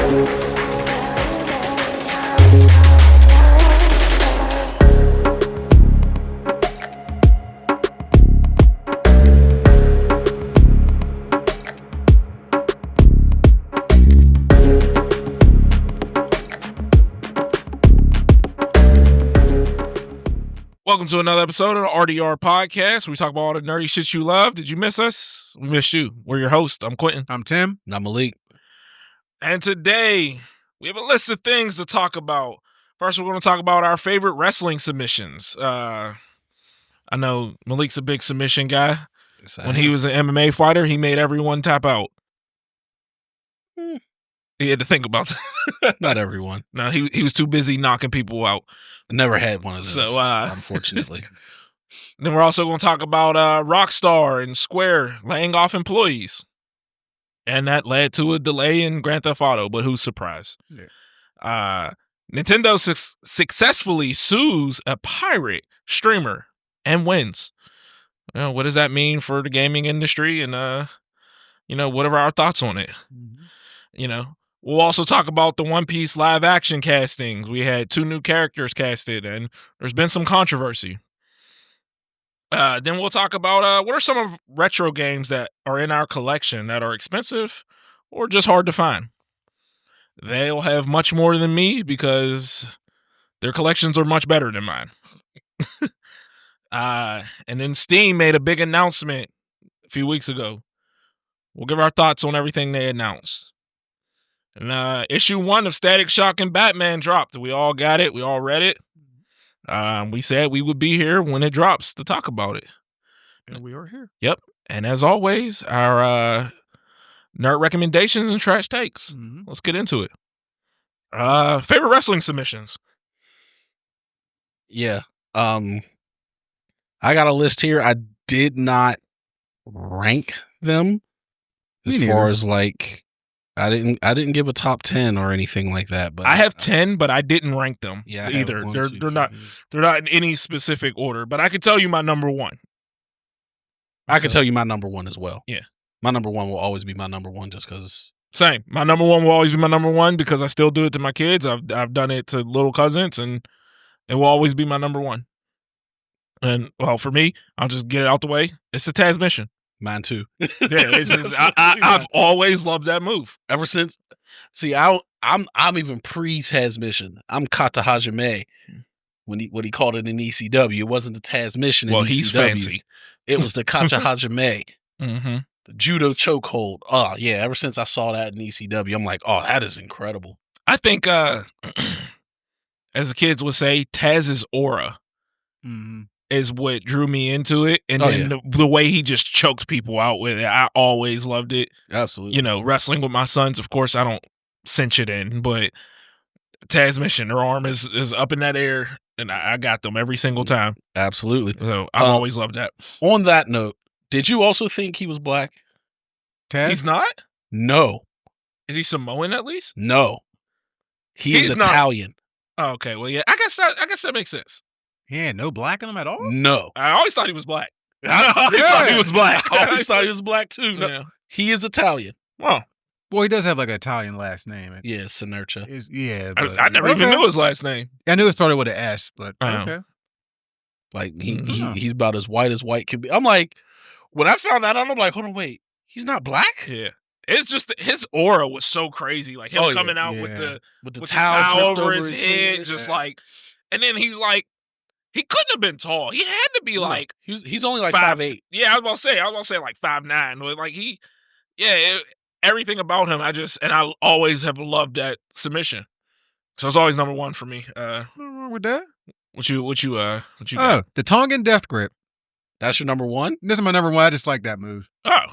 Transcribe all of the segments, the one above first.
Welcome to another episode of the RDR Podcast, where we talk about all the nerdy shit you love. Did you miss us? We missed you. We're your host. I'm Quentin. I'm Tim. And I'm Malik. And today, we have a list of things to talk about. First, we're going to talk about our favorite wrestling submissions. I know Malik's a big submission guy. Yes, when he was an MMA fighter, he made everyone tap out. He had to think about that. Not everyone. No, he was too busy knocking people out. Never had one of those, So, unfortunately. Then we're also going to talk about Rockstar and Square laying off employees. And that led to a delay in Grand Theft Auto, but who's surprised? Yeah. Nintendo successfully sues a pirate streamer and wins. You know, what does that mean for the gaming industry? And, what are our thoughts on it? Mm-hmm. We'll also talk about the One Piece live action castings. We had 2 new characters casted, and there's been some controversy. Then we'll talk about what are some of retro games that are in our collection that are expensive or just hard to find. They'll have much more than me because their collections are much better than mine. And then Steam made a big announcement a few weeks ago. We'll give our thoughts on everything they announced. And issue 1 of Static Shock and Batman dropped. We all got it. We all read it. We said we would be here when it drops to talk about it. And we are here. Yep. And as always, our nerd recommendations and trash takes. Mm-hmm. Let's get into it. Favorite wrestling submissions. Yeah. I got a list here. I did not rank them as far as I didn't give a top 10 or anything like that, but I have 10, but I didn't rank them either. They're not in any specific order, but I can tell you my number 1. I can tell you my number 1 as well. Yeah. My number 1 will always be my number 1 just because. Same. My number 1 will always be my number 1 because I still do it to my kids. I've done it to little cousins, and it will always be my number 1. And well, for me, I'll just get it out the way. It's the Taz mission. Mine too. Yeah, I've always loved that move ever since. See, I'm even pre-Taz mission. I'm Kata Hajime when he called it an ECW. It wasn't the Taz mission. Well, in he's ECW. fancy. It was the Kata Hajime, mm-hmm. the judo chokehold. Oh yeah, ever since I saw that in ECW, I'm like, oh, that is incredible. I think, as the kids would say, Taz's aura. Mm-hmm. Is what drew me into it. And then the way he just choked people out with it, I always loved it. Absolutely. Wrestling with my sons, of course, I don't cinch it in, but Taz mission, their arm is up in that air, and I got them every single time. Absolutely. So I've always loved that. On that note, did you also think he was black? Taz? He's not? No. Is he Samoan at least? No. He's Italian. Oh, okay. Well, yeah, I guess that makes sense. He had no black in him at all? No. I always thought he was black. I always thought he was black. I always thought he was black too. No. Yeah. He is Italian. Well, he does have an Italian last name. Yeah, Sinercha. Yeah. I never even knew his last name. I knew it started with an S, but okay. Like he's about as white can be. I'm like, when I found that out, I'm like, hold on, wait, he's not black? Yeah. It's just his aura was so crazy. Like him coming out with the towel over his head, just like, and then he's like, he couldn't have been tall. He had to be like he's only like 5'8". Yeah, I was gonna say like 5'9". Like everything about him, I always have loved that submission. So it's always number 1 for me. What's wrong with that? What you got? The Tongan Death Grip. That's your number 1? This is my number 1. I just like that move. Oh.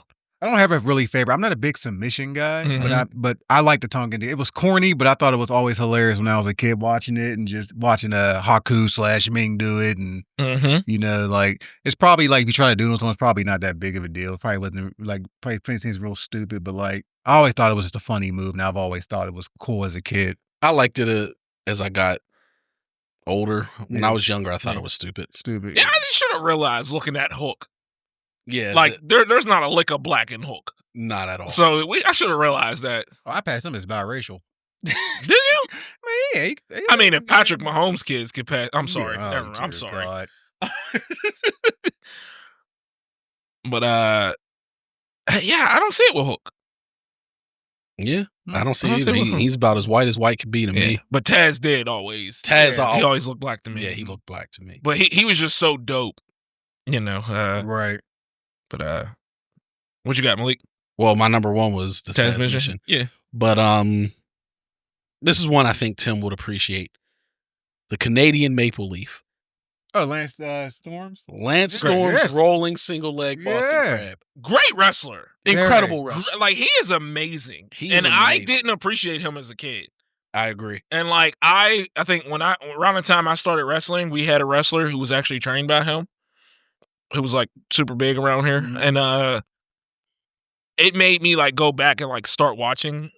I don't have a really favorite. I'm not a big submission guy, mm-hmm. but I like the Tongan. It was corny, but I thought it was always hilarious when I was a kid watching it and just watching Haku / Ming do it. And, mm-hmm. It's probably like if you try to do this one, it's probably not that big of a deal. It probably wasn't probably seems real stupid, but I always thought it was just a funny move. And I've always thought it was cool as a kid. I liked it as I got older. When I was younger, I thought it was stupid. Yeah, I should have realized looking at Hook. Yeah. There's not a lick of black in Hook. Not at all. So I should have realized that. Oh, I passed him as biracial. Did you? Yeah, I mean, if Patrick Mahomes' kids could pass, I'm sorry. Yeah, Never mind. I'm dear sorry. God. But yeah, I don't see it with Hook. Yeah, I don't see I don't it see either. it with him. He's about as white as white could be to me. But Taz did always. Taz, he always looked black to me. Yeah, he looked black to me. But he was just so dope, you know. Right. But what you got, Malik? Well, my number one was the Taz Taz mission? mission. Yeah. But this is one I think Tim would appreciate. The Canadian Maple Leaf. Oh, Lance Storms? Lance Great, Storm's yes. rolling single leg Boston Yeah. Crab. Great wrestler. Incredible wrestler. Like, he is amazing. He's I amazing. didn't appreciate him as a kid. I agree. And like I think around the time I started wrestling, we had a wrestler who was actually trained by him, who was like super big around here, and it made me like go back and like start watching,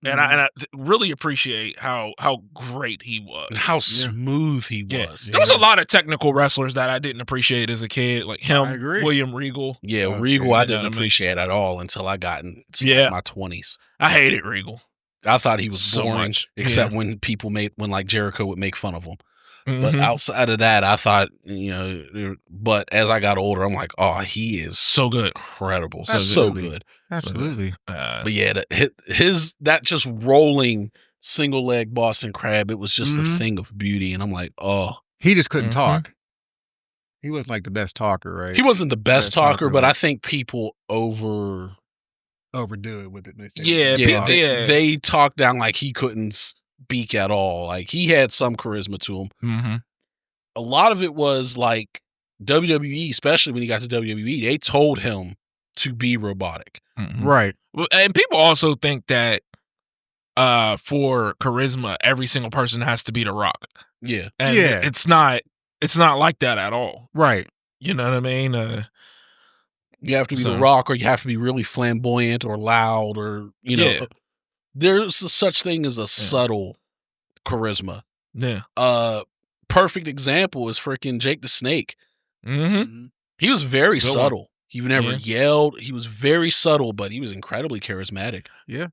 and I really appreciate how great he was, And how smooth he was. Yeah. There was a lot of technical wrestlers that I didn't appreciate as a kid, like him, I agree. William Regal. Yeah, Regal I didn't appreciate at all until I got in my 20s. I hated Regal. I thought he was So boring, much. except when like Jericho would make fun of him. But Mhm. outside of that, I thought, but as I got older, I'm like, oh, he is so good, incredible, Absolutely. so good. Absolutely. But yeah, that just rolling single leg Boston Crab, it was just a thing of beauty, and I'm like, oh, He just couldn't talk. He wasn't like the best talker, right? he wasn't the best talker, but like, I think people overdo it with it. They say they talked down like he couldn't speak at all. Like he had some charisma to him. Mm-hmm. A lot of it was like WWE, especially when he got to WWE, they told him to be robotic. Mm-hmm. Right. And people also think that for charisma, every single person has to be The Rock. Yeah. And it's not like that at all. Right. You know what I mean? You have to be The Rock, or you have to be really flamboyant or loud, or there's such thing as a subtle charisma. Yeah. Perfect example is freaking Jake the Snake. Mm-hmm. He was very subtle. He never yelled. He was very subtle, but he was incredibly charismatic. Yeah.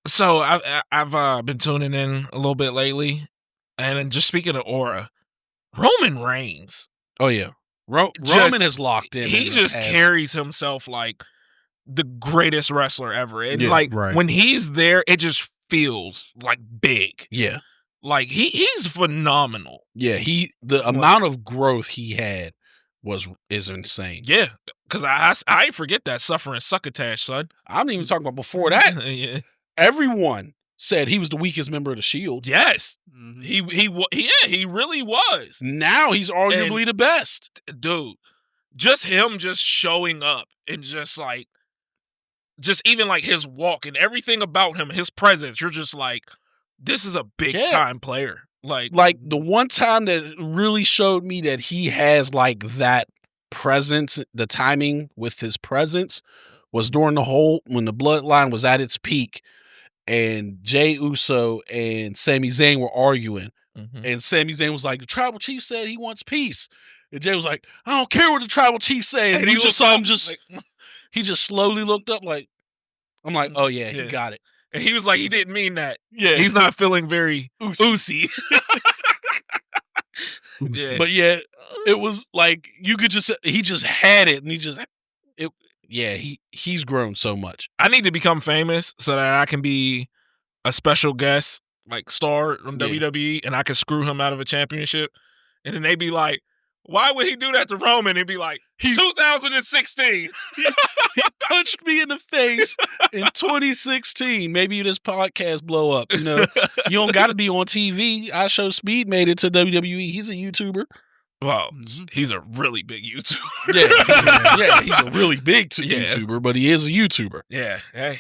So I've been tuning in a little bit lately, and just speaking of aura, Roman Reigns. Oh yeah, Roman is locked in. He just carries himself like the greatest wrestler ever, and when he's there, it just feels like big. Yeah, like he's phenomenal. Yeah, the amount of growth he had is insane. Yeah, because I forget that suffering succotash, son. I'm even talking about before that. Yeah. Everyone said he was the weakest member of the Shield. Yes, he really was. Now he's arguably the best, dude. Just him, just showing up and just even like his walk and everything about him, his presence. You're just like, this is a big time player. Like the one time that really showed me that he has like that presence, the timing with his presence was during when the bloodline was at its peak and Jey Uso and Sami Zayn were arguing. And Sami Zayn was like, the tribal chief said he wants peace. And Jey was like, I don't care what the tribal chief said. And he just saw him he just slowly looked up like, I'm like, oh yeah, he got it. And he was like, he didn't mean that. Yeah. He's not feeling very oozy. Yeah. But yeah, it was like, you could he just had it, and he's grown so much. I need to become famous so that I can be a special guest, like star on WWE, and I can screw him out of a championship. And then they be like, why would he do that to Roman? And be like, 2016. He punched me in the face in 2016. Maybe this podcast blow up. You don't got to be on TV. I Show Speed made it to WWE. He's a YouTuber. Well, he's a really big YouTuber. He's a really big YouTuber, but he is a YouTuber. Yeah, hey,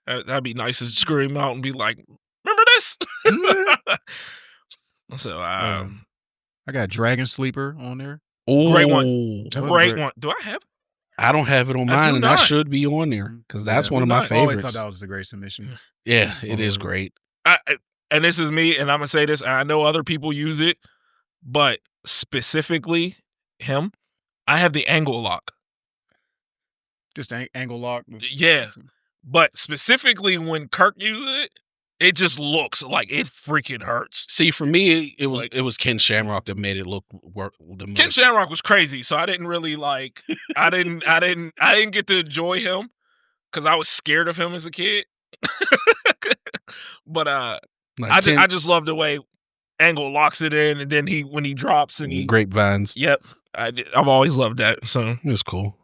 that'd be nice to screw him out and be like, remember this? So, I got Dragon Sleeper on there. Oh, great one. Great one. Do I have it? I don't have it on mine, and I should be on there because that's one of my favorites. I always thought that was a great submission. Yeah, it is great. And this is me, and I'm going to say this, and I know other people use it, but specifically him, I have the angle lock. Just angle lock? Yeah. But specifically when Kirk uses it, it just looks like it freaking hurts. See, for me, it was Like- it was Ken Shamrock that made it look the most. Ken Shamrock was crazy, so I didn't really like. I didn't get to enjoy him because I was scared of him as a kid. But Like I just love the way Angle locks it in, and then when he drops and he. Grapevines. Yep, I've always loved that. So It was cool.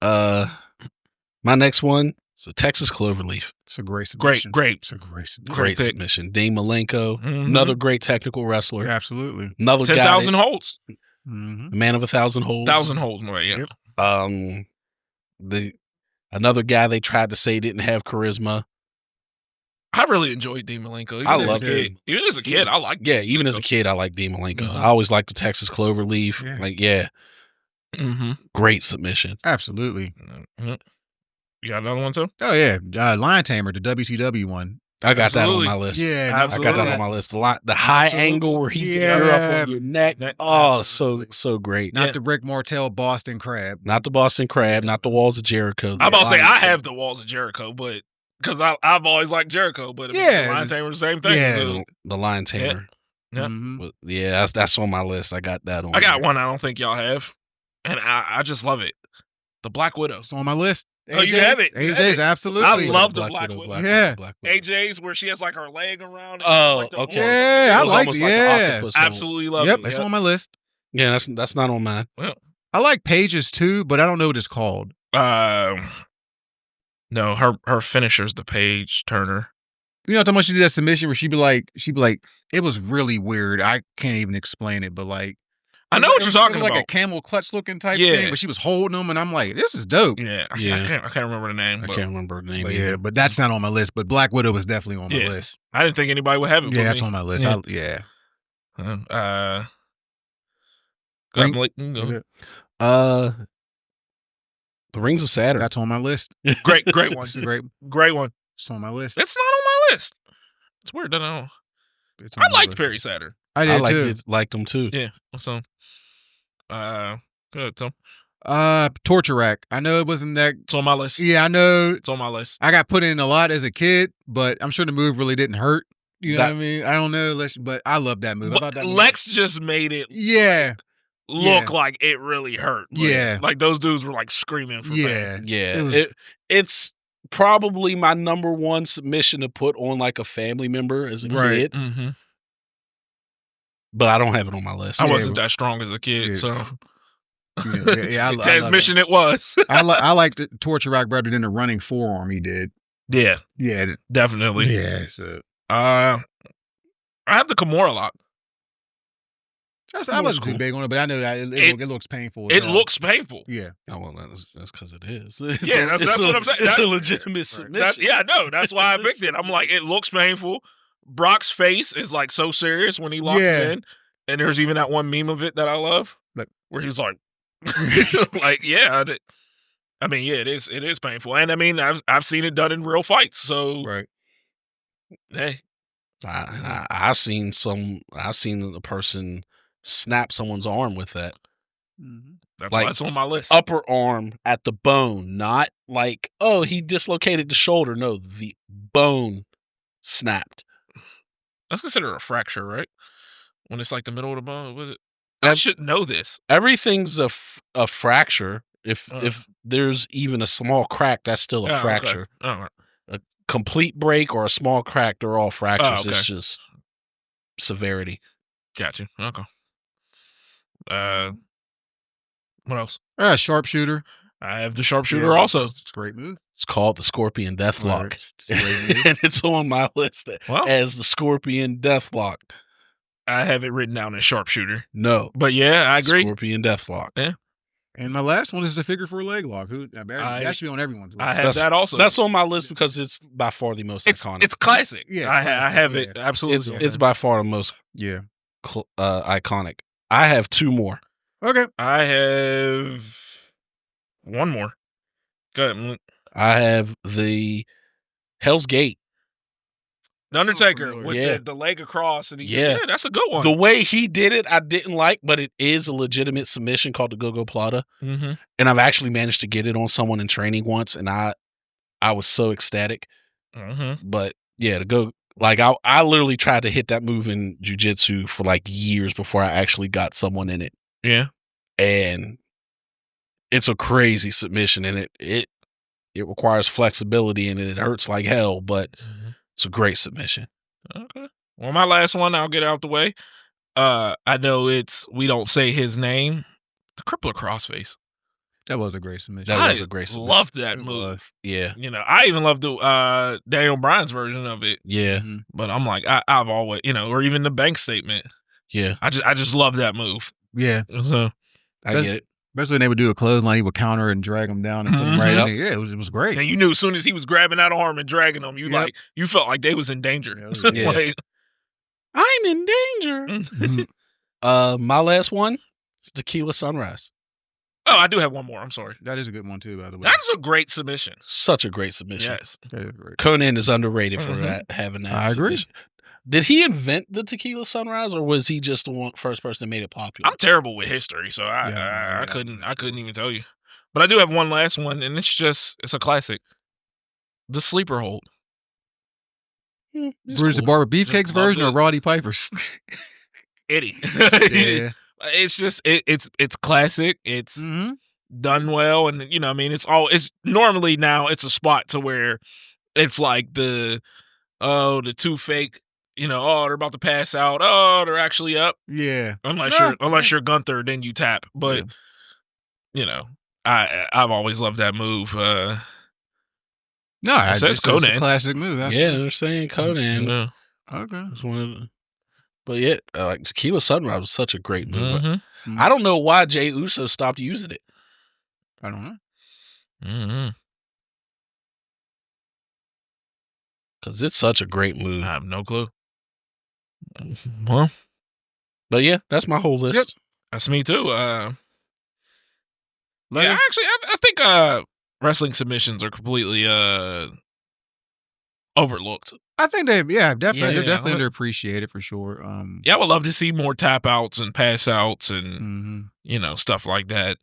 My next one is a Texas Cloverleaf. It's a great submission. great. It's a great submission. Great pick. submission. Dean Malenko, Mhm. another great technical wrestler. Absolutely. Another guy, 10,000 holds, Mm-hmm. a man of 1,000 holds. 1,000 holds more. Yeah. Yep. Another guy they tried to say didn't have charisma. I really enjoyed Dean Malenko. Even I as a loved kid. him. Even as a kid, I liked. Yeah, even as a kid, I like Dean Malenko. Mhm. I always liked the Texas Cloverleaf. Yeah. Mm-hmm. Great submission. Absolutely. You got another one too? Oh yeah, Lion Tamer, the WCW one. I got Absolutely. that on my list. Yeah, I absolutely. got that on my list. The high Absolutely. angle where he's Yeah. you're up on your neck. Oh, Absolutely. so great. Not Yeah. the Rick Martel Boston Crab. Not the Boston Crab, not the Walls of Jericho. I'm about to say Lion I Tamer. have the walls of Jericho, but because I've always liked Jericho, but Yeah. the Lion Tamer the same thing. Yeah. So, the Lion Tamer. Yeah. Mhm. But yeah, that's on my list. I got that on. I got there. one I don't think y'all have, and I just love it. The Black Widow. It's on my list. Oh, you have it. You have AJ's it. absolutely. I love the Black Widow. Yeah. Black Widow. AJ's where she has like her leg around. And Oh, like the okay. arm. Yeah, It I was like almost it. like an Yeah. octopus. Absolutely love Yep, it. that's Yep. on my list. Yeah, that's not on mine. I like Pages too, but I don't know what it's called. No, her finisher's the Page Turner. You know how much she did that submission where she'd be like, it was really weird. I can't even explain it, but like, I know what it you're was talking like about. a camel clutch looking type Yeah. thing, but she was holding them, and I'm like, this is dope. Yeah, Yeah. I can't remember the name. I But can't remember the name. But either. yeah, but that's not on my list. But Black Widow is definitely on my Yeah. list. I didn't think anybody would have it. Yeah, but that's me. on my list. Yeah. Yeah. Go ahead, Ring- Malik, you can go. The Rings of Saturn. That's on my list. Great one, It's a great. great one. It's on my list. That's not on my list. It's weird that I don't. It's on I my liked list. Perry Saturn. I I did too. liked them too. Yeah. So, good. So Torture Rack. I know it wasn't that. it's on my list. Yeah, I know. It's on my list. I got put in a lot as a kid, but I'm sure the move really didn't hurt. You know That- what I mean? I don't know, but I love that move. I thought that move- Lex just made it Yeah, look like it really hurt. Like, Yeah. like those dudes were like screaming for yeah. pain. Yeah, It was- it's probably my number one submission to put on like a family member as a Right. kid, Mm-hmm. but I don't have it on my list. I Yeah, wasn't that strong as a kid, yeah. so Yeah, I love transmission it was. I like the Torture Rack better than the running forearm he did. Yeah, Yeah, definitely. yeah. So I have the Kimura lock. I wasn't cool. too big on it, but I know that it looks painful. as It hell. looks painful. Yeah. Oh, well, that's because it is. Yeah, that's what I'm saying. It's That- a legitimate submission. Yeah, no, that's why I picked it. I'm like, it looks painful. Brock's face is like so serious when he locks Yeah. it in, and there's even that one meme of it that I love, Like- where he's like, like, yeah. I mean, yeah, it is painful, and I mean, I've seen it done in real fights. So, Right. hey, I've seen the person snap someone's arm with that that's Like, why it's on my list. upper arm at the bone, not like, oh, he dislocated the shoulder. No, the bone snapped. That's considered a fracture, right? When it's like the middle of the bone, was it? I should know this. Everything's a fracture. If there's even a small crack, that's still a Oh, okay. fracture. Oh, right. Complete break or a small crack, they're all fractures. okay. It's just severity. Got you. Okay. What else? Sharpshooter. I have the sharpshooter Yeah, also. It's a great move. It's called the Scorpion Deathlock. It's a great move. And it's on my list Well, as the Scorpion Deathlock. I have it written down as sharpshooter. No. But yeah, I agree. Scorpion Deathlock. And my last one is the figure 4 leg lock. That should be on everyone's list. I have that also. That's on my list because it's by far the most iconic. It's classic. Yeah, I classic, have it yeah. absolutely. It's by far the most Yeah. iconic. I have two more. Okay. I have one more. Go ahead. Malik. I have the Hell's Gate. The Undertaker familiar. with Yeah. the leg across, and Yeah. that's a good one. The way he did it, I didn't like, but it is a legitimate submission called the Go-Go Plata. Mm-hmm. And I've actually managed to get it on someone in training once, and I was so ecstatic. Mm-hmm. But yeah, the Like I literally tried to hit that move in jiu-jitsu for like years before I actually got someone in it. Yeah. And it's a crazy submission, and it requires flexibility, and it hurts like hell, but it's a great submission. Okay. Well, my last one, I'll get out the way. I know we don't say his name. The crippler crossface. That was a great submission. That was a great submission. Loved that move. Yeah. You know, I even loved the Daniel Bryan's version of it. Yeah. But I'm like, I've always, or even the bank statement. Yeah. I just love that move. Yeah. So I get it. Especially when they would do a clothesline, he would counter and drag him down and put him right up. Yeah, it was great. And you knew as soon as he was grabbing that arm and dragging him, you felt like they was in danger. Yeah. Like, I'm in danger. My last one is Tequila Sunrise. Oh, I do have one more. I'm sorry. That is a good one too, by the way. That's a great submission. Such a great submission. Yes. That is great. Conan is underrated for having that. I agree. Submission. Did he invent the Tequila Sunrise, or was he just the first person that made it popular? I'm terrible with history, so I couldn't even tell you. But I do have one last one, and it's a classic. The sleeper hold. Bruce the Barber Beefcake's version or Roddy Piper's? Eddie. Yeah. It's just it's classic. It's done well, and it's normally now it's a spot to where it's like the two fake. They're about to pass out. Oh, they're actually up. Yeah. Unless you're Gunther, then you tap. But I've always loved that move. No, it says Conan. It's a classic move. Yeah, they're saying Conan. Yeah. Okay. It's one of the, but yeah, like Tequila Sunrise was such a great move. Mm-hmm. I don't know why Jey Uso stopped using it. I don't know. Mm-hmm. Because it's such a great move. I have no clue. Well, but yeah, that's my whole list. Yep. That's me too. Actually, I think wrestling submissions are completely overlooked. I think definitely. Yeah, They're definitely underappreciated for sure. I would love to see more tap outs and pass outs and stuff like that.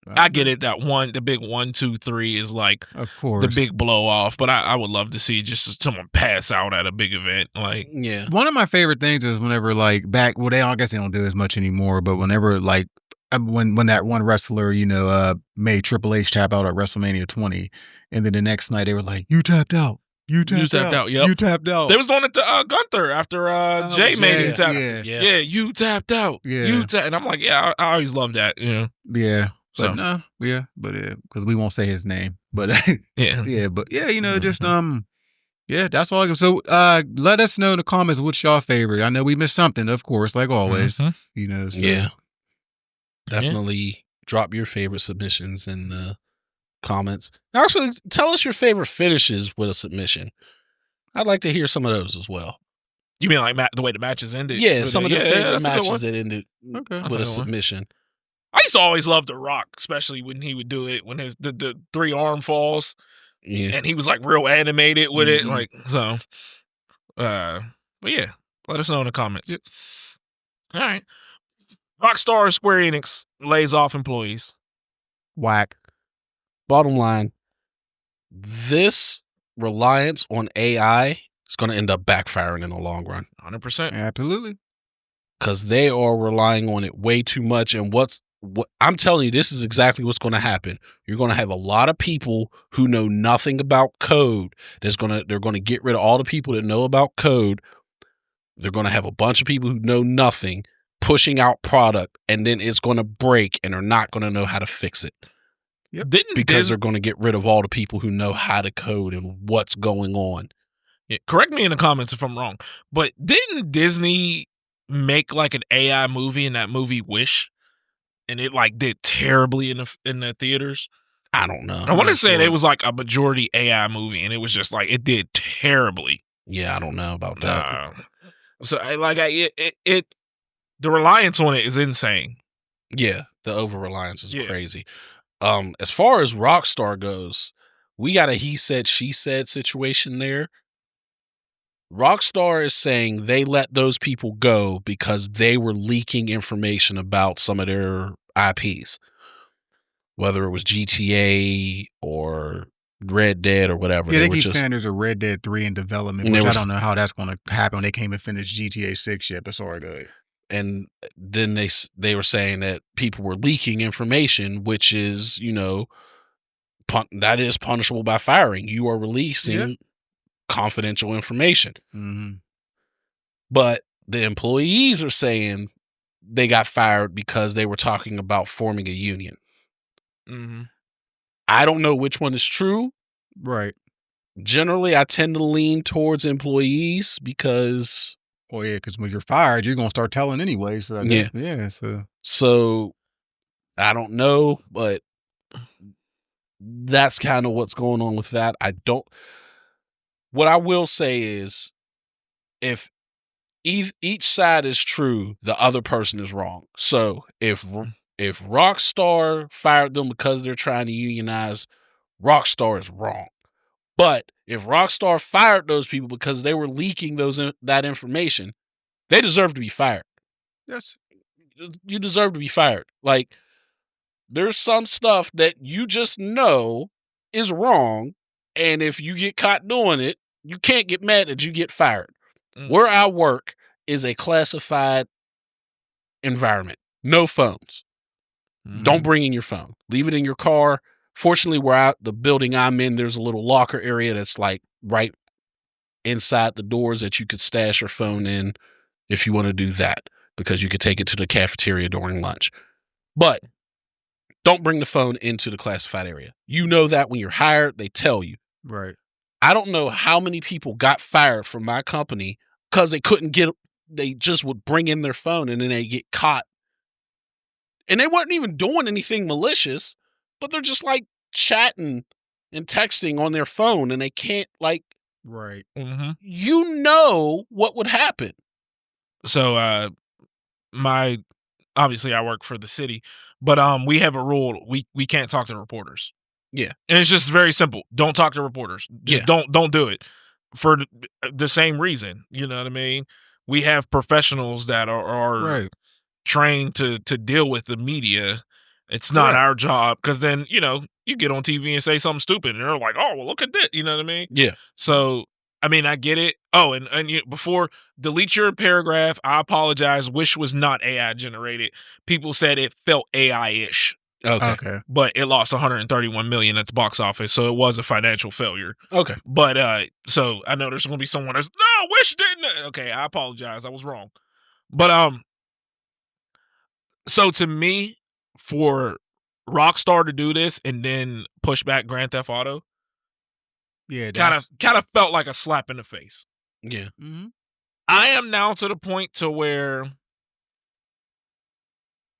I get it that the big 1, 2, 3 is like of course the big blow off, but I would love to see just someone pass out at a big event. Like, yeah, one of my favorite things is whenever I guess they don't do it as much anymore, but whenever when that one wrestler made Triple H tap out at WrestleMania 20, and then the next night they were like, "You tapped out. You tapped out. Yep. You tapped out." They was doing it to Gunther after Jay made him tap. Yeah, you tapped out. Yeah, and I'm like, I always love that. Yeah. So. But because we won't say his name, but just that's all. So, let us know in the comments what's your favorite. I know we missed something, of course, like always. So. Yeah, definitely drop your favorite submissions in the comments. Actually, tell us your favorite finishes with a submission. I'd like to hear some of those as well. You mean like the way the matches ended? Yeah, some of the favorite matches that ended with a submission. I used to always love The Rock, especially when he would do it when the 3 arm falls. Yeah. And he was like real animated with it. Like, so but yeah, let us know in the comments. Yep. All right. Rockstar Square Enix lays off employees. Whack. Bottom line, this reliance on AI is going to end up backfiring in the long run. 100%. Absolutely. Because they are relying on it way too much. And what I'm telling you, this is exactly what's going to happen. You're going to have a lot of people who know nothing about code. They're going to get rid of all the people that know about code. They're going to have a bunch of people who know nothing pushing out product, and then it's going to break, and they're not going to know how to fix it. Yep. Because they're going to get rid of all the people who know how to code and what's going on. Yeah, correct me in the comments if I'm wrong, but didn't Disney make like an AI movie, and that movie Wish, and it like did terribly in the theaters? I don't know. I want to say it was like a majority AI movie, and it was just like it did terribly. Yeah, I don't know about that. So the reliance on it is insane. Yeah, the over reliance is crazy. As far as Rockstar goes, we got a he said she said situation there. Rockstar is saying they let those people go because they were leaking information about some of their IPs, whether it was GTA or Red Dead or whatever. Yeah, they keep saying there's a Red Dead 3 in development, which I don't know how that's going to happen. They can't even finish GTA 6 yet, but sorry, go ahead. And then they were saying that people were leaking information, which is, that is punishable by firing. You are releasing confidential information. Mm-hmm. But the employees are saying they got fired because they were talking about forming a union. Mm-hmm. I don't know which one is true. Right. Generally, I tend to lean towards employees because... Well, yeah, because when you're fired, you're going to start telling anyway. So So, I don't know, but that's kind of what's going on with that. What I will say is, if each side is true, the other person is wrong. So, if Rockstar fired them because they're trying to unionize, Rockstar is wrong. But if Rockstar fired those people because they were leaking that information, they deserve to be fired. Yes. You deserve to be fired. Like, there's some stuff that you just know is wrong, and if you get caught doing it, you can't get mad that you get fired. Where I work is a classified environment. No phones. Don't bring in your phone. Leave it in your car. Fortunately, the building I'm in, there's a little locker area that's like right inside the doors that you could stash your phone in if you want to do that, because you could take it to the cafeteria during lunch. But don't bring the phone into the classified area. You know that when you're hired, they tell you. Right. I don't know how many people got fired from my company because they just would bring in their phone and then they get caught. And they weren't even doing anything malicious, but they're just like chatting and texting on their phone, and they can't right. Mm-hmm. You know what would happen. So obviously I work for the city, but we have a rule, we can't talk to reporters. Yeah. And it's just very simple. Don't talk to reporters. Just don't do it for the same reason. You know what I mean? We have professionals that are right. trained to deal with the media. It's not our job, because then, you get on TV and say something stupid and they're like, oh, well, look at that. You know what I mean? Yeah. So, I mean, I get it. Oh, and before, delete your paragraph. I apologize. Wish was not AI generated. People said it felt AI-ish. Okay. But it lost 131 million at the box office, so it was a financial failure. Okay. But so I know there's going to be someone that's, no, Wish didn't. Okay, I apologize. I was wrong. But so to me, for Rockstar to do this and then push back Grand Theft Auto, kind of felt like a slap in the face. Yeah. Mm-hmm. I am now to the point to where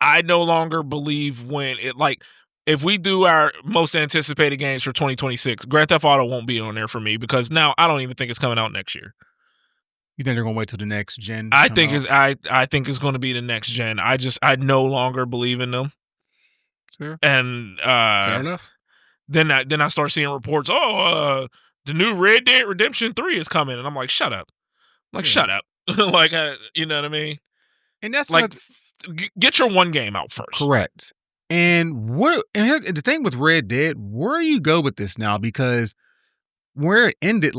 I no longer believe if we do our most anticipated games for 2026, Grand Theft Auto won't be on there for me, because now I don't even think it's coming out next year. You think they're going to wait till the next gen? I think it's going to be the next gen. I no longer believe in them. Sure. And fair enough. Then I start seeing reports. The new Red Dead Redemption 3 is coming, and I'm like, shut up. Shut up. You know what I mean? And that's get your one game out first. Correct. And the thing with Red Dead, where do you go with this now? Because where it ended,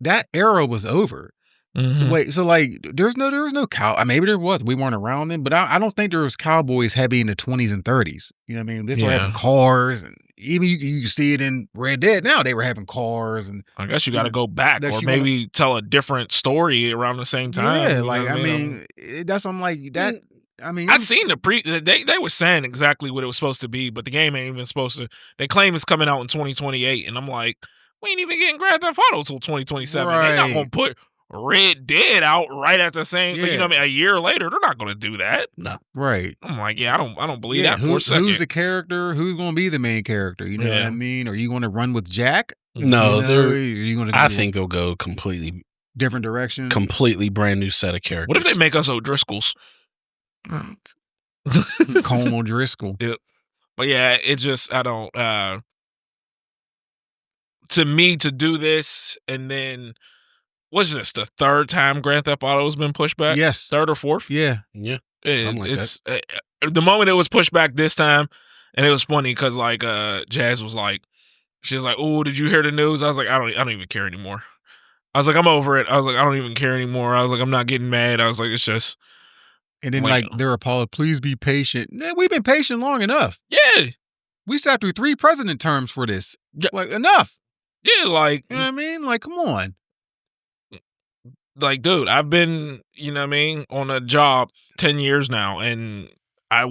that era was over. Mm-hmm. Wait, so there was no cow. Maybe there was. We weren't around then, but I don't think there was cowboys heavy in the 20s and 30s. You know what I mean? They started having cars, and even you see it in Red Dead now. They were having cars, and I guess you got to go back, or maybe tell a different story around the same time. Yeah, that's what I'm like that. I've seen they were saying exactly what it was supposed to be, but the game ain't even supposed to. They claim it's coming out in 2028, and I'm like, we ain't even getting Grand Theft Auto till 2027. Right. They're not gonna put Red Dead out right at the same. You know what I mean? A year later, they're not gonna do that. No. Right. I'm like, I don't believe that for a second. Who's the character? Who's gonna be the main character? You know what I mean? Are you gonna run with Jack? No, I think they'll go completely different direction. Completely brand new set of characters. What if they make us O'Driscolls? Colm O'Driscoll. Yep. But yeah, it just, I don't, to me, to do this, and then, what's this, the third time Grand Theft Auto has been pushed back? Yes. Third or fourth? Yeah. Something like that. The moment it was pushed back this time, and it was funny because, Jazz was like, She's like, "Oh, did you hear the news?" I was like, I don't even care anymore. I was like, I'm over it. I was like, I don't even care anymore. I was like, I'm not getting mad. I was like, it's just. And then like their apology, please be patient. Yeah, we've been patient long enough. Yeah. We sat through 3 president terms for this. Yeah. Like, enough. Yeah, like. You know what I mean? Like, come on. Like, dude, I've been, you know what I mean, on a job 10 years now, and I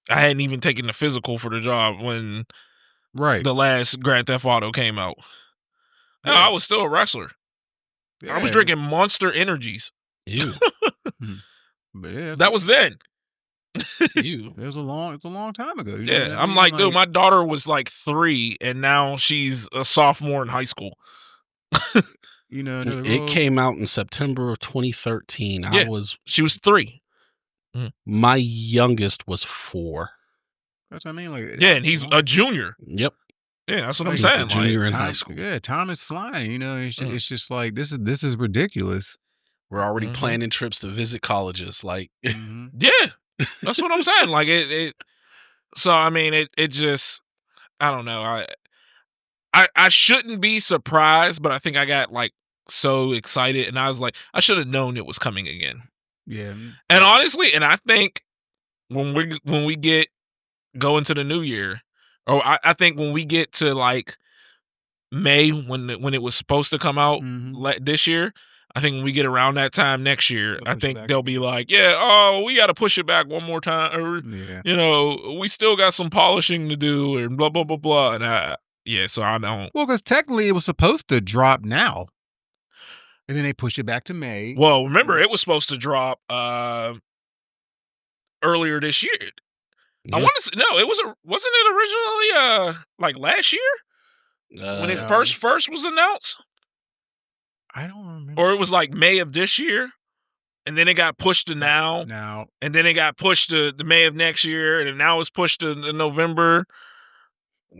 hadn't even taken the physical for the job when the last Grand Theft Auto came out. Yeah. I was still a wrestler. Yeah. I was drinking Monster Energies. Ew. But yeah, that was then. Ew. It's a long time ago. You know I'm like, dude, my daughter was like 3, and now she's a sophomore in high school. You know, it came out in September of 2013. Yeah, she was 3. My youngest was 4. That's what I mean. Like, yeah, and he's a junior. Yep. Yeah, that's what I'm saying. A junior in high school. Yeah, time is flying. You know, it's just like this is ridiculous. We're already planning trips to visit colleges. Like, yeah, that's what I'm saying. Like it. So I mean, it just, I don't know. I shouldn't be surprised, but I think I got like so excited, and I was like, I should have known it was coming again. Yeah. And honestly, and I think when we go into the new year, or I think when we get to like May, when it was supposed to come out this year, I think when we get around that time next year, I think they'll be like, yeah, oh, we got to push it back one more time, or you know, we still got some polishing to do, and blah blah blah blah. And so I don't. Well, because technically it was supposed to drop now, and then they pushed it back to May. Well, remember it was supposed to drop earlier this year. Yeah. I want to say, no, wasn't it originally like last year when it first was announced? I don't remember. Or it was like May of this year, and then it got pushed to now, and then it got pushed to the May of next year, and now it's pushed to November.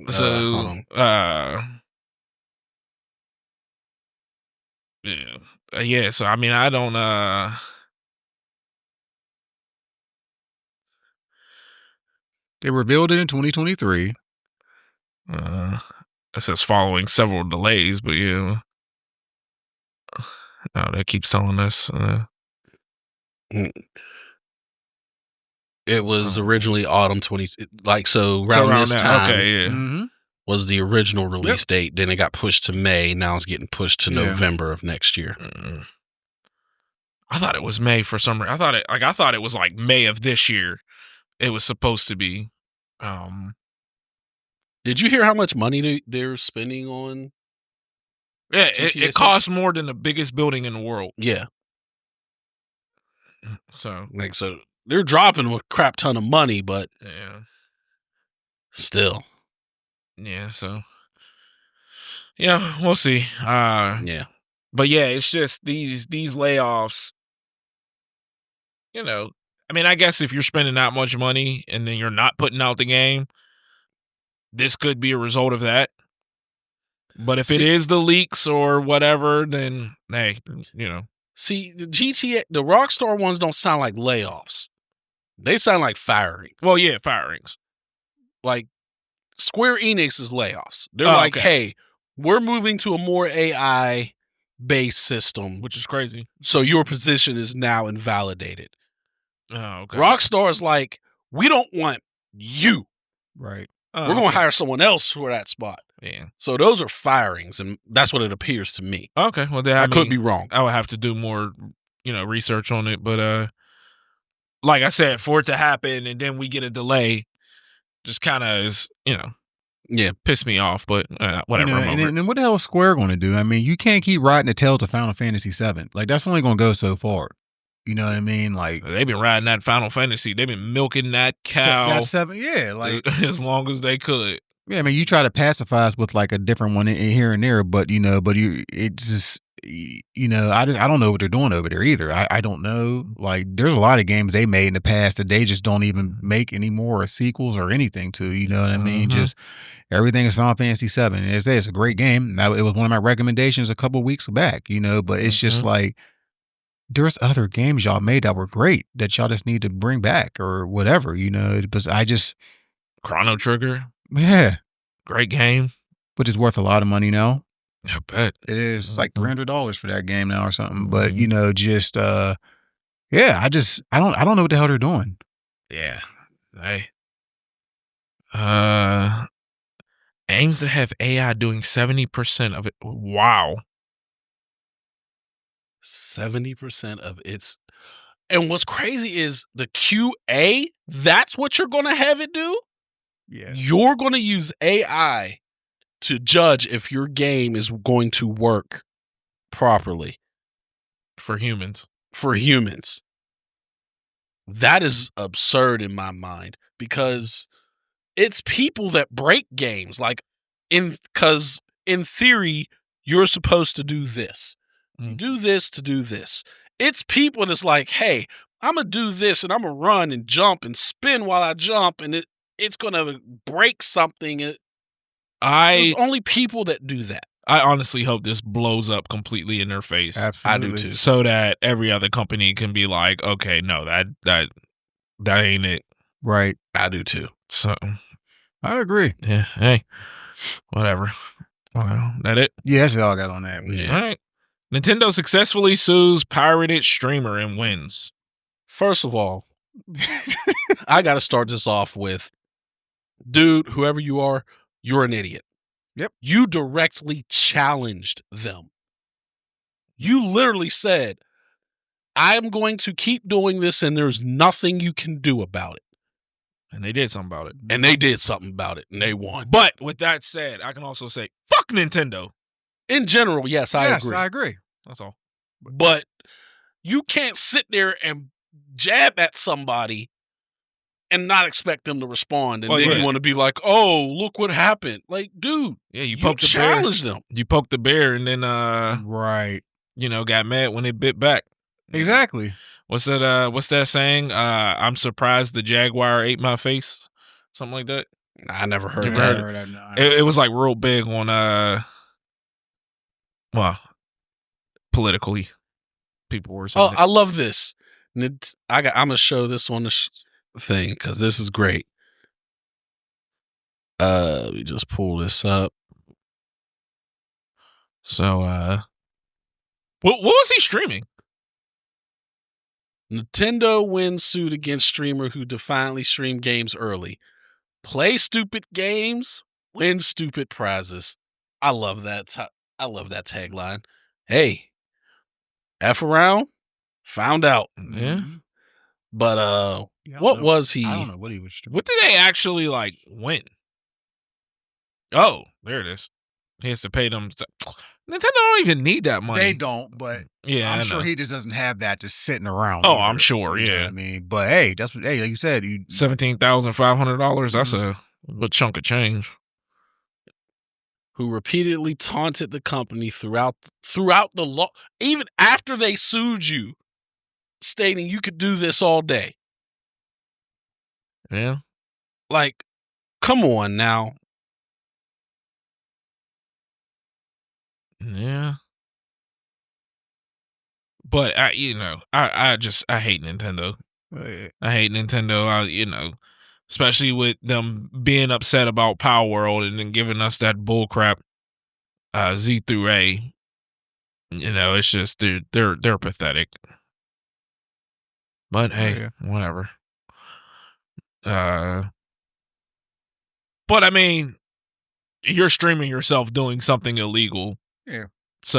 So, yeah. So I mean, I don't. They revealed it in 2023. It says following several delays, but yeah. No, that keeps telling us. It was originally autumn 20, like so around this time. Okay, yeah. Was the original release date. Then it got pushed to May. Now it's getting pushed to November of next year. I thought it was May for some reason. I thought it was like May of this year. It was supposed to be. Did you hear how much money they're spending on? Yeah, it costs more than the biggest building in the world. Yeah. So they're dropping a crap ton of money, but still. Yeah, so yeah, we'll see. Yeah. But yeah, it's just these layoffs, you know. I mean, I guess if you're spending that much money and then you're not putting out the game, this could be a result of that. But if it is the leaks or whatever, then hey, you know. See, the GTA, the Rockstar ones don't sound like layoffs. They sound like firings. Well, yeah, firings. Like Square Enix's layoffs. They're like, hey, we're moving to a more AI-based system. Which is crazy. So your position is now invalidated. Oh, okay. Rockstar's like, we don't want you. Right. We're going to hire someone else for that spot. Yeah. So those are firings, and that's what it appears to me. Okay. Well, then I could be wrong. I would have to do more, research on it. But like I said, for it to happen and then we get a delay, just kind of is, piss me off. But whatever. And what the hell is Square going to do? I mean, you can't keep riding the tails of Final Fantasy VII. Like, that's only going to go so far. You know what I mean? Like, they've been riding that Final Fantasy. They've been milking that cow. That 7, yeah, like as long as they could. Yeah, I mean, you try to pacify us with like a different one in here and there, but it just, I don't know what they're doing over there either. I don't know. Like, there's a lot of games they made in the past that they just don't even make anymore, or sequels or anything to. You know what I mean? Just everything is Final Fantasy VII. And as I say, it's a great game. Now, it was one of my recommendations a couple of weeks back. But it's just like, there's other games y'all made that were great that y'all just need to bring back or whatever. But I just Chrono Trigger. Yeah. Great game. which is worth a lot of money now. I bet It is like $300 for that game now or something. Mm-hmm. But just I don't know what the hell they're doing. Yeah. Aims to have AI doing 70% of it. Wow. 70% of its. And what's crazy is the QA, that's what you're going to have it do? Yeah. You're going to use AI to judge if your game is going to work properly. For humans. That is absurd in my mind because it's people that break games. Like, because in theory, you're supposed to do this. You do this to do this. It's people that's like, hey, I'm going to do this and I'm going to run and jump and spin while I jump and it's going to break something. There's only people that do that. I honestly hope this blows up completely in their face. Absolutely. I do too. So that every other company can be like, okay, no, that ain't it. Right. I do too. So I agree. yeah, hey, whatever. Well, that it? Yeah, that's all I got on that. Yeah. All right. Nintendo successfully sues pirated streamer and wins. First of all, I got to start this off with, dude, whoever you are, you're an idiot. Yep. You directly challenged them. You literally said, I'm going to keep doing this and there's nothing you can do about it. And they did something about it. And they did something about it and they won. But with that said, I can also say, fuck Nintendo. In general, yes, I agree. I agree. That's all. But you can't sit there and jab at somebody and not expect them to respond. And then you want to be like, oh, look what happened. Like, dude, yeah, you challenged them. You poked the bear and then, right. Got mad when it bit back. Exactly. What's that saying? I'm surprised the jaguar ate my face. Something like that. I never heard Never that. heard that. No, it was like real big on, politically, people were saying. Oh, I love this. I'm gonna show this on the thing because this is great. We just pull this up. So, what was he streaming? Nintendo wins suit against streamer who defiantly streamed games early. Play stupid games, win stupid prizes. I love that. I love that tagline. Hey, F around, found out. Yeah. But what was he? I don't know what he was streaming. What did they actually win? Oh, there it is. He has to pay them. Nintendo don't even need that money. They don't, but yeah, I'm sure he just doesn't have that just sitting around. Oh, either. I'm sure. You know Yeah. what I mean, but hey, that's what. Hey, like you said, $17,500. That's a good chunk of change. Who repeatedly taunted the company throughout the law, even after they sued you, stating you could do this all day. Yeah. Like, come on now. Yeah. But I hate Nintendo. I hate Nintendo. Especially with them being upset about Power World and then giving us that bullcrap Z through A. It's just they're pathetic. But hey, whatever. But I mean, you're streaming yourself doing something illegal. Yeah. It's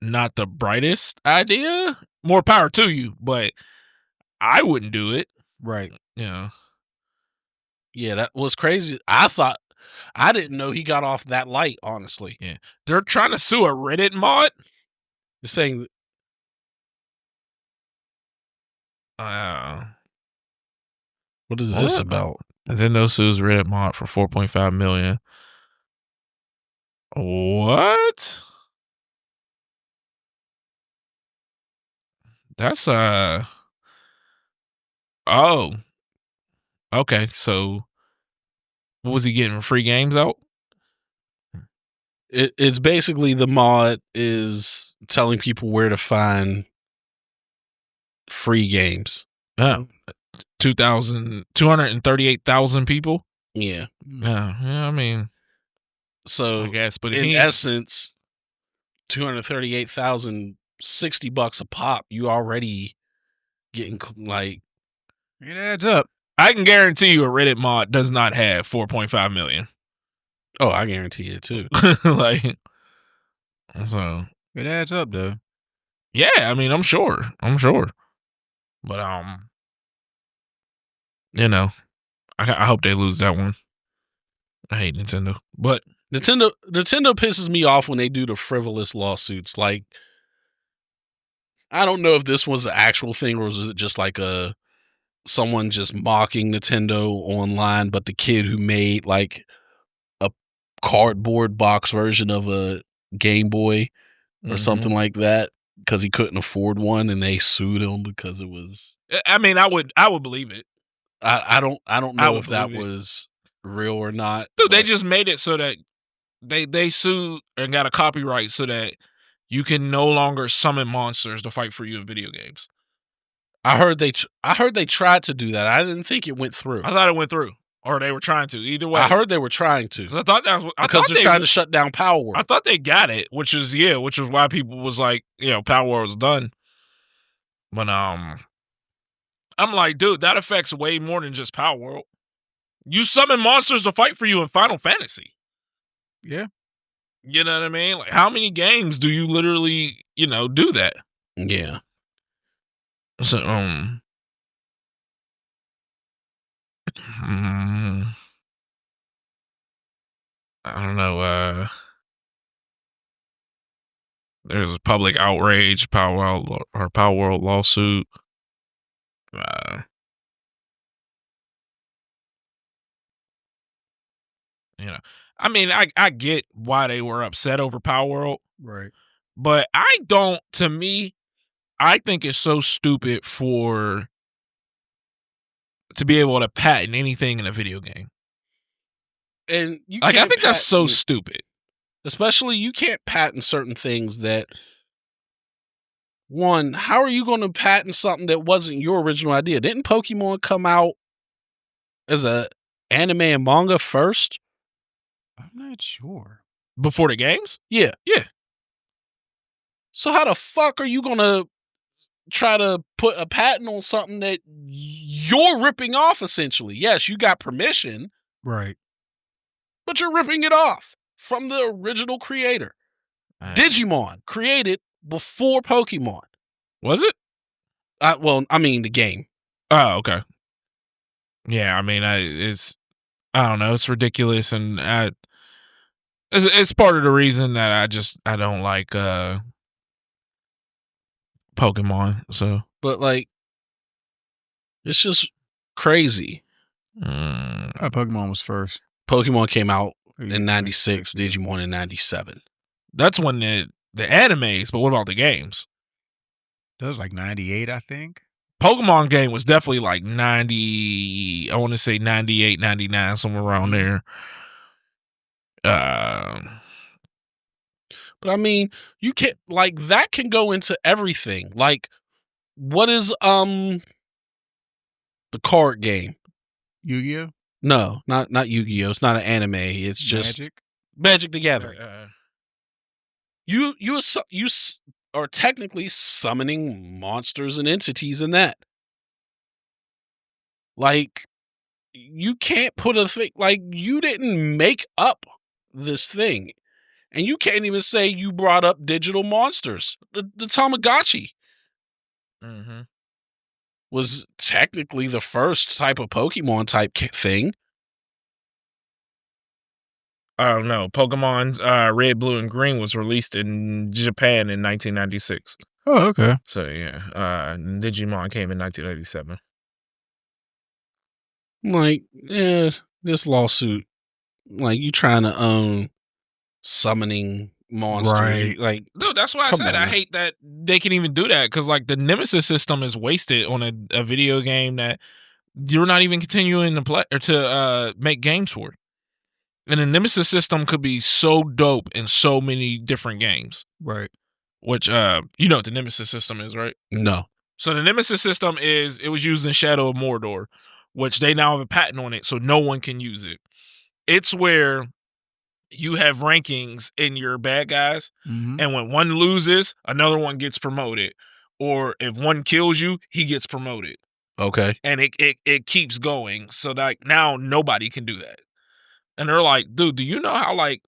not the brightest idea. More power to you, but I wouldn't do it. Right. Yeah. Yeah, that was crazy. I didn't know he got off that light, honestly. Yeah. They're trying to sue a Reddit mod. They're saying what is this about? Nintendo sues Reddit mod for $4.5 million. What? That's oh. Okay, so what was he getting? Free games out? It's basically the mod is telling people where to find free games. 238,000 people? Yeah. Yeah, I mean, So I guess, but in essence, $238,000, $60 a pop. You already getting like it adds up. I can guarantee you a Reddit mod does not have 4.5 million. Oh, I guarantee it too. Like, so it adds up though. Yeah, I mean, I'm sure, but you know, I hope they lose that one. I hate Nintendo, but Nintendo pisses me off when they do the frivolous lawsuits. Like, I don't know if this was an actual thing or was it just like someone just mocking Nintendo online, but the kid who made like a cardboard box version of a Game Boy or something like that because he couldn't afford one, and they sued him because it was. I mean, I would believe it. I don't know if that was real or not. Dude, they just made it so that they sued and got a copyright so that you can no longer summon monsters to fight for you in video games. I heard they tried to do that. I didn't think it went through. I thought it went through, or they were trying to. Either way, I heard they were trying to. I thought that was because they're trying to shut down Power World. I thought they got it, which is why people was like, Power World's done. But I'm like, dude, that affects way more than just Power World. You summon monsters to fight for you in Final Fantasy. Yeah. You know what I mean? Like, how many games do you literally, do that? Yeah. So, I don't know. There's a public outrage, Power World lawsuit. I mean, I get why they were upset over Power World, right? But I don't. To me, I think it's so stupid to be able to patent anything in a video game. And you I think that's so stupid. Especially, you can't patent certain things that. One, how are you going to patent something that wasn't your original idea? Didn't Pokemon come out as a anime and manga first? I'm not sure. Before the games? Yeah. Yeah. So how the fuck are you going to try to put a patent on something that you're ripping off, essentially? Yes, you got permission. Right. But you're ripping it off from the original creator. Digimon created before Pokemon. Was it? The game. Oh, okay. Yeah, I mean, I don't know, it's ridiculous, and it's part of the reason that I don't like Pokemon. So, but like, it's just crazy. Pokemon was first. Pokemon came out in 96, Digimon in 97. That's when the animes, but what about the games? That was like 98, I think. Pokemon game was definitely like 90, I want to say 98, 99, somewhere around there. But I mean, you can't, like, that can go into everything. Like, what is the card game? Yu-Gi-Oh? No, not Yu-Gi-Oh. It's not an anime. It's just Magic the Gathering. You are technically summoning monsters and entities in that. Like, you can't put a thing, like, you didn't make up this thing. And you can't even say you brought up digital monsters. The Tamagotchi was technically the first type of Pokemon type thing. Oh no, Pokemon's Red, Blue, and Green was released in Japan in 1996. Oh, okay. So yeah, Digimon came in 1997. Like, this lawsuit, like, you trying to own summoning monsters, right? Like, dude, that's why I said I hate that they can even do that, because like the Nemesis system is wasted on a video game that you're not even continuing to play or to make games for. And the Nemesis system could be so dope in so many different games. Right. Which, you know what the Nemesis system is, right? No. So the Nemesis system it was used in Shadow of Mordor, which they now have a patent on it, so no one can use it. It's where you have rankings in your bad guys, Mhm. and when one loses, another one gets promoted. Or if one kills you, he gets promoted. Okay. And it keeps going. So that now nobody can do that. And they're like, dude, do you know how like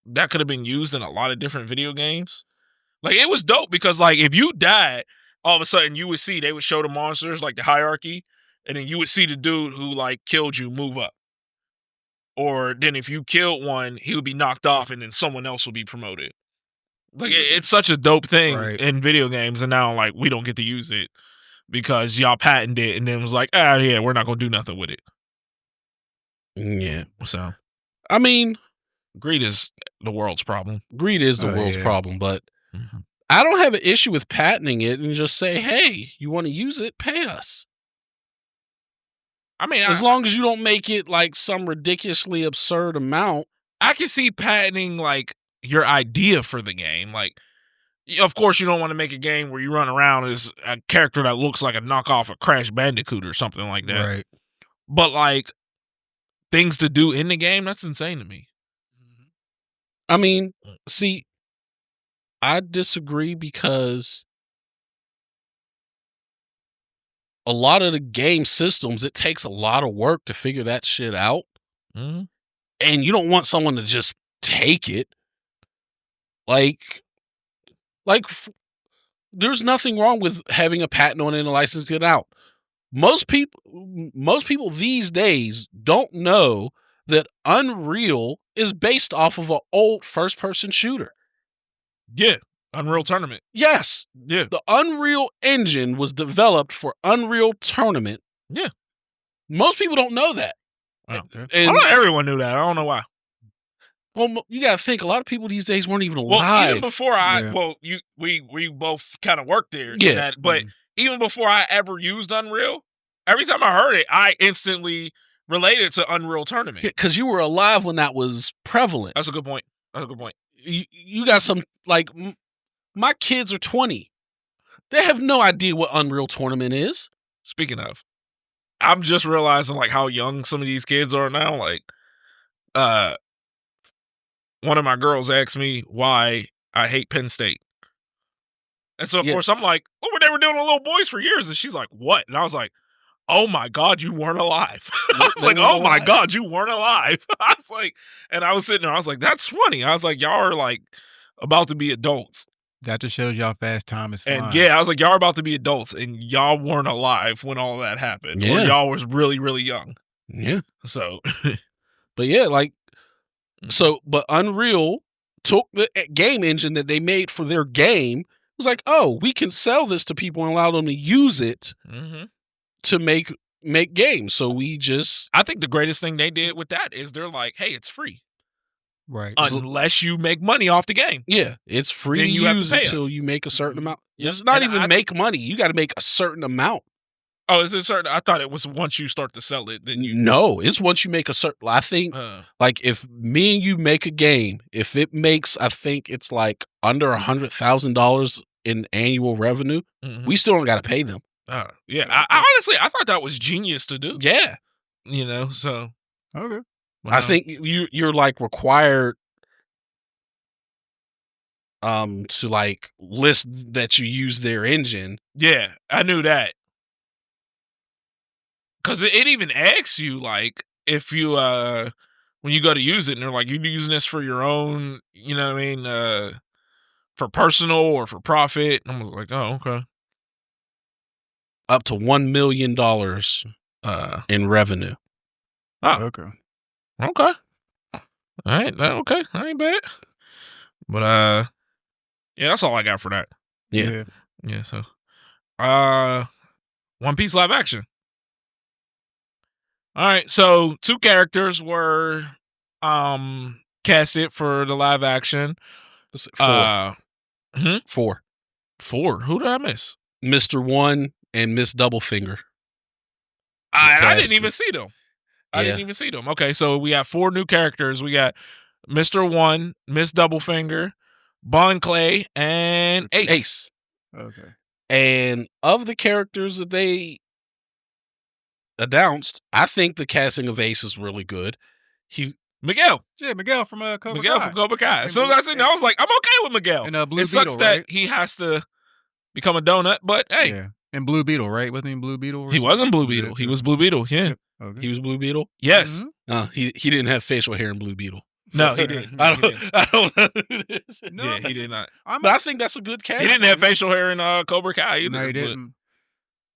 that could have been used in a lot of different video games? Like it was dope because like if you died, all of a sudden you would see they would show the monsters like the hierarchy, and then you would see the dude who like killed you move up. Or then if you killed one, he would be knocked off and then someone else will be promoted. Like it's such a dope thing Right. in video games, and now like we don't get to use it because y'all patented it and then was like, yeah, we're not gonna do nothing with it. Yeah. So I mean, greed is the world's problem. greed is the Oh, world's yeah. problem, but Mm-hmm. I don't have an issue with patenting it and just say, hey, you want to use it? Pay us. I mean, As long as you don't make it like some ridiculously absurd amount. I can see patenting like your idea for the game. Like, of course, you don't want to make a game where you run around as a character that looks like a knockoff of Crash Bandicoot or something like that. Right. But like things to do in the game, that's insane to me. I mean, see, I disagree because a lot of the game systems, it takes a lot of work to figure that shit out. Mm-hmm. And you don't want someone to just take it. There's nothing wrong with having a patent on it and a license get out. Most people these days don't know that Unreal is based off of an old first-person shooter. Yeah, Unreal Tournament. Yes, Yeah, the Unreal Engine was developed for Unreal Tournament. Yeah. Most people don't know that. Wow. And I thought everyone knew that. I don't know why. well, you got to think a lot of people these days weren't even Well, alive. even before Yeah. we both kind of worked there. Yeah. in that, but even before I ever used Unreal, every time I heard it, I instantly related to Unreal Tournament. Because you were alive when that was prevalent. That's a good point. You got some, like, my kids are 20. They have no idea what Unreal Tournament is. Speaking of, I'm just realizing like how young some of these kids are now. Like, one of my girls asked me why I hate Penn State. And so, of Yeah. course, I'm like, oh, they were doing a little boys for years. And she's like, what? And I was like, oh my God, you weren't alive. I was like, weren't oh my alive. God, you weren't alive. I was like, and I was sitting there, I was like, that's funny. I was like, y'all are like about to be adults. That just shows y'all fast time is flying. And yeah, I was like, y'all are about to be adults and y'all weren't alive when all that happened. Or Yeah. y'all was really, really young. Yeah. So, But yeah, like, but Unreal took the game engine that they made for their game. It was like, oh, we can sell this to people and allow them to use it to make games. So we just, I think the greatest thing they did with that is they're like, hey, it's free. Right. Unless you make money off the game. yeah, it's free Then to you have to use pay until us. you make a certain amount. Yep. It's not And even I- make money. You got to make a certain amount. Oh, is it certain? I thought it was once you start to sell it, then you. No, it's once you make a certain, I think, like if me and you make a game, if it makes, I think it's like under $100,000 in annual revenue, we still don't got to pay them. Yeah, I honestly, I thought that was genius to do. Yeah. You know, so. Okay. I think you're like required to like list that you use their engine. Yeah, I knew that. Because it even asks you, like, if you, when you go to use it, and they're like, you using this for your own, you know what I mean, for personal or for profit. And I'm like, oh, okay. Up to $1 million in revenue. Oh, Okay. okay. All right. Okay. That ain't bad. But, yeah, that's all I got for that. Yeah. Yeah, so. One Piece live action. All right, so 2 characters were casted for the live action. 4. 4. 4. Who did I miss? Mr. One and Miss Doublefinger. I didn't even see them. I Yeah. didn't even see them. Okay, so we got 4 new characters. We got Mr. One, Miss Doublefinger, Bon Clay, and Ace. Okay. And of the characters that they announced, I think the casting of Ace is really good. Miguel. Yeah, Miguel from Cobra Miguel Kai. from Cobra Kai. And As soon as I seen that, I was like, I'm okay with Miguel. And Blue it sucks Beetle, right? that he has to become a donut, but hey. Yeah. And Blue Beetle, right? Wasn't he Blue Beetle? He wasn't Blue Beetle. He was Blue Beetle, yeah. Yep. Okay. He was Blue Beetle? Yes. Mm-hmm. He didn't have facial hair in Blue Beetle. So, no, he didn't. I don't know who it is. No, yeah, he did not. But I think that's a good casting. He didn't have facial hair in Cobra Kai either. No, he didn't.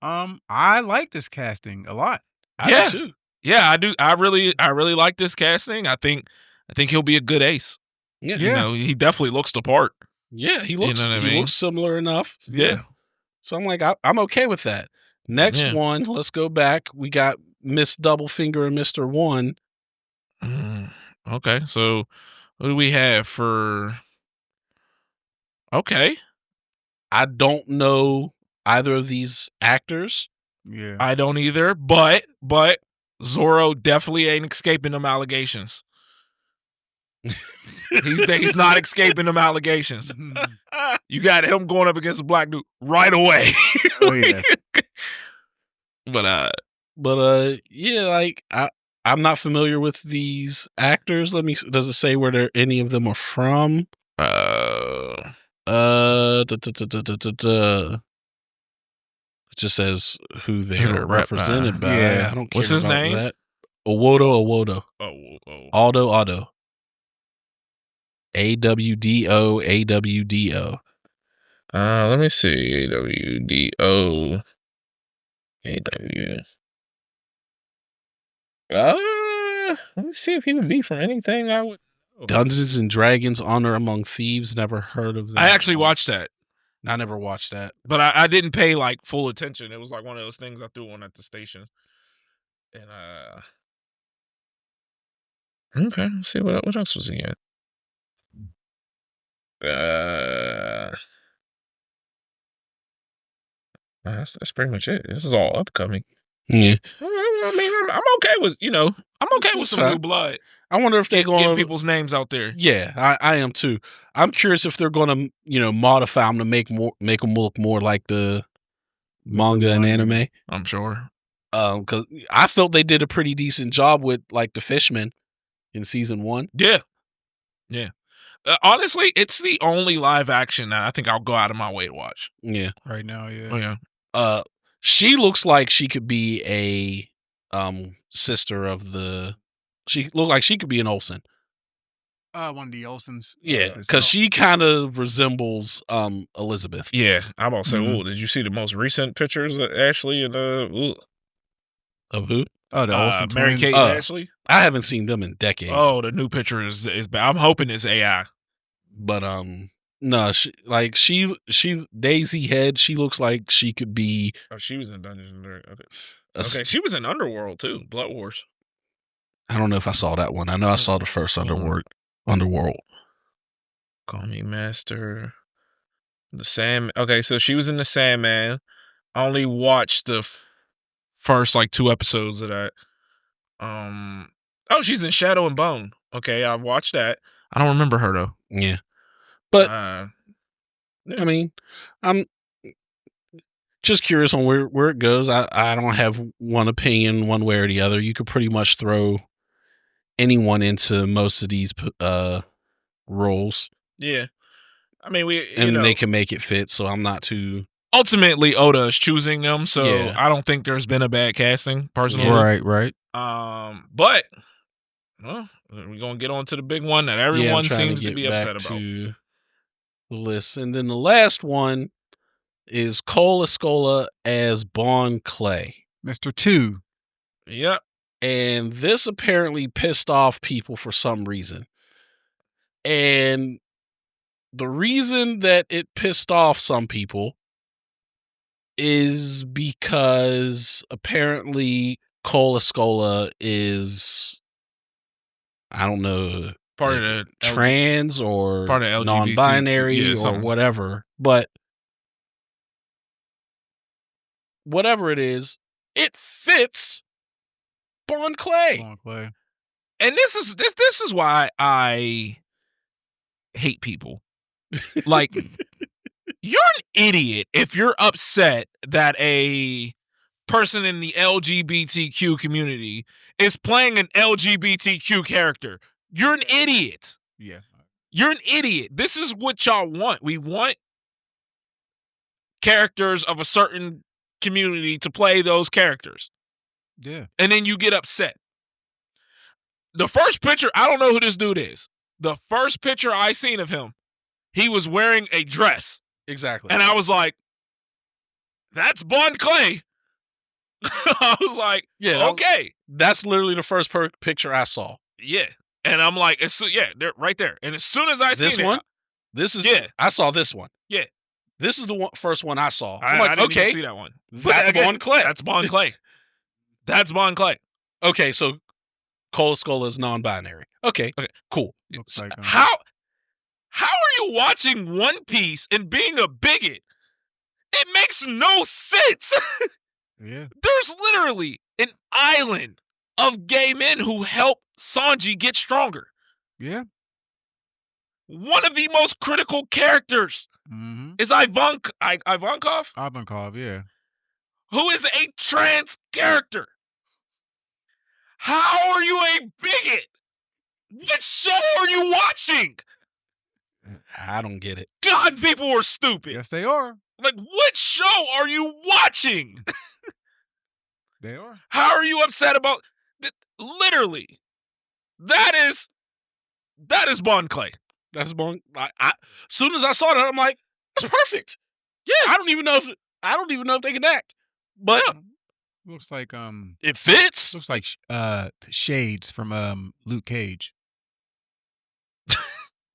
I like this casting a lot. I do too. Yeah, I do. I really like this casting. I think he'll be a good ace. Yeah. You know, he definitely looks the part. Yeah, he looks he looks similar enough. Yeah. So I'm like, I'm okay with that. Next one, let's go back. We got Miss Doublefinger and Mr. One. Okay, so what do we have for? Okay, I don't know either of these actors. Yeah, I don't either. But Zorro definitely ain't escaping them allegations. He's not escaping them allegations. You got him going up against a black dude right away. Oh yeah. But yeah, like I'm not familiar with these actors. Does it say where any of them are from? It just says who they are represented by. Yeah. I don't care. What's his about name? that. Awodo. Aldo. AWDO. AWDO. Let me see. AWDO. Let me see if he would be from anything I would know. Dungeons and Dragons: Honor Among Thieves. Never heard of that. I actually watched that. I never watched that. But I didn't pay like full attention. It was like one of those things I threw on at the station. And okay, let's see what else was he in. That's pretty much it. This is all upcoming. Yeah. I mean, I'm okay with I'm okay with some new blood. I wonder if they're going to get people's names out there. Yeah, I am too. I'm curious if they're going to modify them to make them look more like the manga and anime. I'm sure. Because I felt they did a pretty decent job with like the Fishmen in season 1. Yeah. Honestly, it's the only live action that I think I'll go out of my way to watch. Yeah. Right now, yeah. Oh yeah. She looks like she could be a sister of the. She looked like she could be an Olsen. One of the Olsens. Yeah, because she kind of resembles Elizabeth. Yeah, I'm about to say. Did you see the most recent pictures of Ashley and of who? Oh, the Olsen Mary Kate and Ashley. I haven't seen them in decades. Oh, the new picture is bad. I'm hoping it's AI. But no, she Daisy Head. She looks like she could be. Oh, she was in Dungeons and Dragons. Okay, she was in Underworld too. Blood Wars. I don't know if I saw that one. I know I saw the first Underworld. Call Me Master. The Sand. Okay, so she was in the Sandman. I only watched the first like 2 episodes of that. Oh, she's in Shadow and Bone. Okay, I watched that. I don't remember her though. Yeah, but yeah. I mean, I'm just curious on where it goes. I don't have one opinion one way or the other. You could pretty much throw anyone into most of these roles. Yeah, I mean they can make it fit. So I'm not too. Ultimately, Oda is choosing them, so yeah. I don't think there's been a bad casting personally. Yeah. Right. But we're gonna get on to the big one that everyone seems to be upset about. To the list, and then the last one is Cole Escola as Bon Clay, Mr. 2. Yep. And this apparently pissed off people for some reason. And the reason that it pissed off some people is because apparently Cole Escola is, I don't know, part of the trans or part of non-binary or whatever. But whatever it is, it fits Bon Clay. And this is why I hate people. Like, you're an idiot if you're upset that a person in the LGBTQ community is playing an LGBTQ character. You're an idiot. Yeah. You're an idiot. This is what y'all want. We want characters of a certain community to play those characters. Yeah. And then you get upset. The first picture, I don't know who this dude is. The first picture I seen of him, he was wearing a dress. Exactly. And I was like, that's Bon Clay. I was like, yeah, okay. That's literally the first picture I saw. Yeah. And I'm like, they're right there. And as soon as I this seen one, I saw this one. Yeah. This is the first one I saw. I'm like, I didn't even see that one. That's Bon Clay. That's Bon Clay. That's Bon Clay. Okay, so Cola Scola is non-binary. Okay, cool. Looks like, how are you watching One Piece and being a bigot? It makes no sense. Yeah. There's literally an island of gay men who help Sanji get stronger. Yeah. One of the most critical characters is Ivankov, Ivankov, yeah. who is a trans character. How are you a bigot? What show are you watching? I don't get it. God, people are stupid. Yes, they are. Like, what show are you watching? They are. How are you upset about? Literally, that is Bon Clay. That's Bon. As soon as I saw that, I'm like, that's perfect. Yeah, I don't even know if they can act, but looks like it fits. Looks like shades from Luke Cage.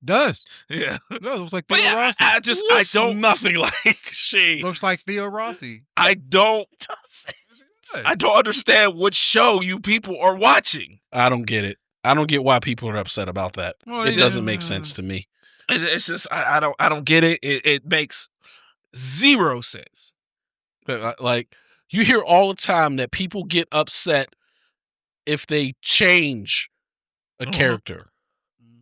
Does. Yeah. No, it looks like Theo Rossi. I don't nothing like shades. Looks like Theo Rossi. I don't understand what show you people are watching. I don't get it. I don't get why people are upset about that. Well, it doesn't make sense to me. It's just I don't get it. It makes zero sense. Like, you hear all the time that people get upset if they change a character.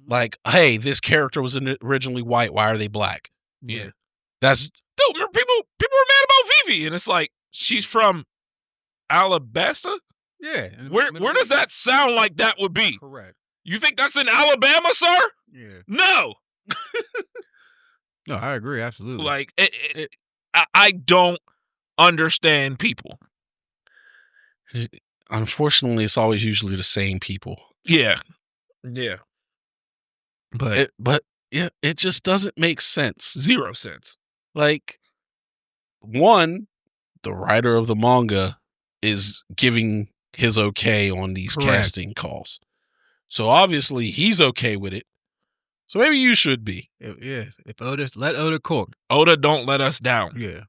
Like, hey, this character was originally white. Why are they black? Yeah. That's dude. People are mad about Vivi, and it's like she's from Alabasta. Yeah. Where does that sound like that would be? Correct. You think that's in Alabama, sir? Yeah. No. No, I agree. Absolutely. Like, I don't understand people. Unfortunately, it's always usually the same people. Yeah. Yeah. But it just doesn't make sense. Zero sense. Like, one, the writer of the manga is giving his okay on these casting calls. So obviously he's okay with it. So maybe you should be. Yeah. If let Oda cook. Oda don't let us down. Yeah.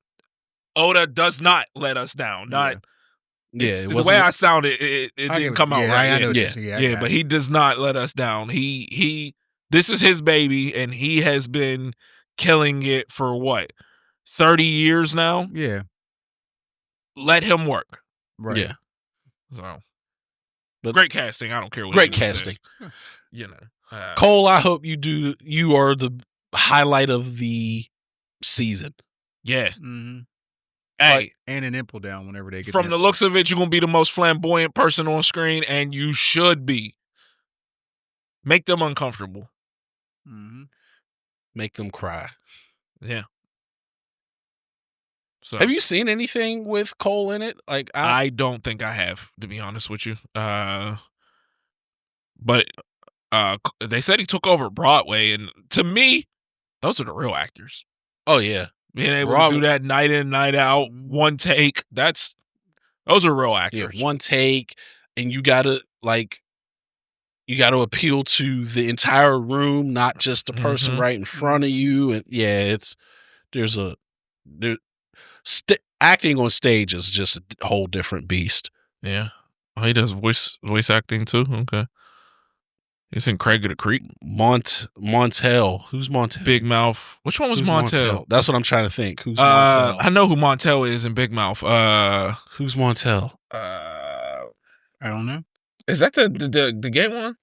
Oda does not let us down. The way I sounded, it didn't come out right. I know yeah, but he does not let us down. This is his baby, and he has been killing it for what, 30 years now? Yeah. Let him work. Right. Yeah. So, but great casting. I don't care what. Great casting. Says. You know, Cole. I hope you are the highlight of the season. Yeah. Mm-hmm. Hey, and an imple down whenever they get from the looks of it, you're gonna be the most flamboyant person on screen, and you should be. Make them uncomfortable. Mm-hmm. Make them cry. Yeah. So, have you seen anything with Cole in it? Like, I don't think I have, to be honest with you. But they said he took over Broadway, and to me, those are the real actors. Oh yeah, being able to do that night in, night out, one take. Those are real actors. Yeah, one take, and you gotta appeal to the entire room, not just the person right in front of you. And acting on stage is just a whole different beast. Yeah. Oh, he does voice acting too? Okay. He's in Craig of the Creek. Montel. Who's Montel? Big Mouth. Which one was Montel? That's what I'm trying to think. Who's Montel? I know who Montel is in Big Mouth. Who's Montel? I don't know. Is that the gay one?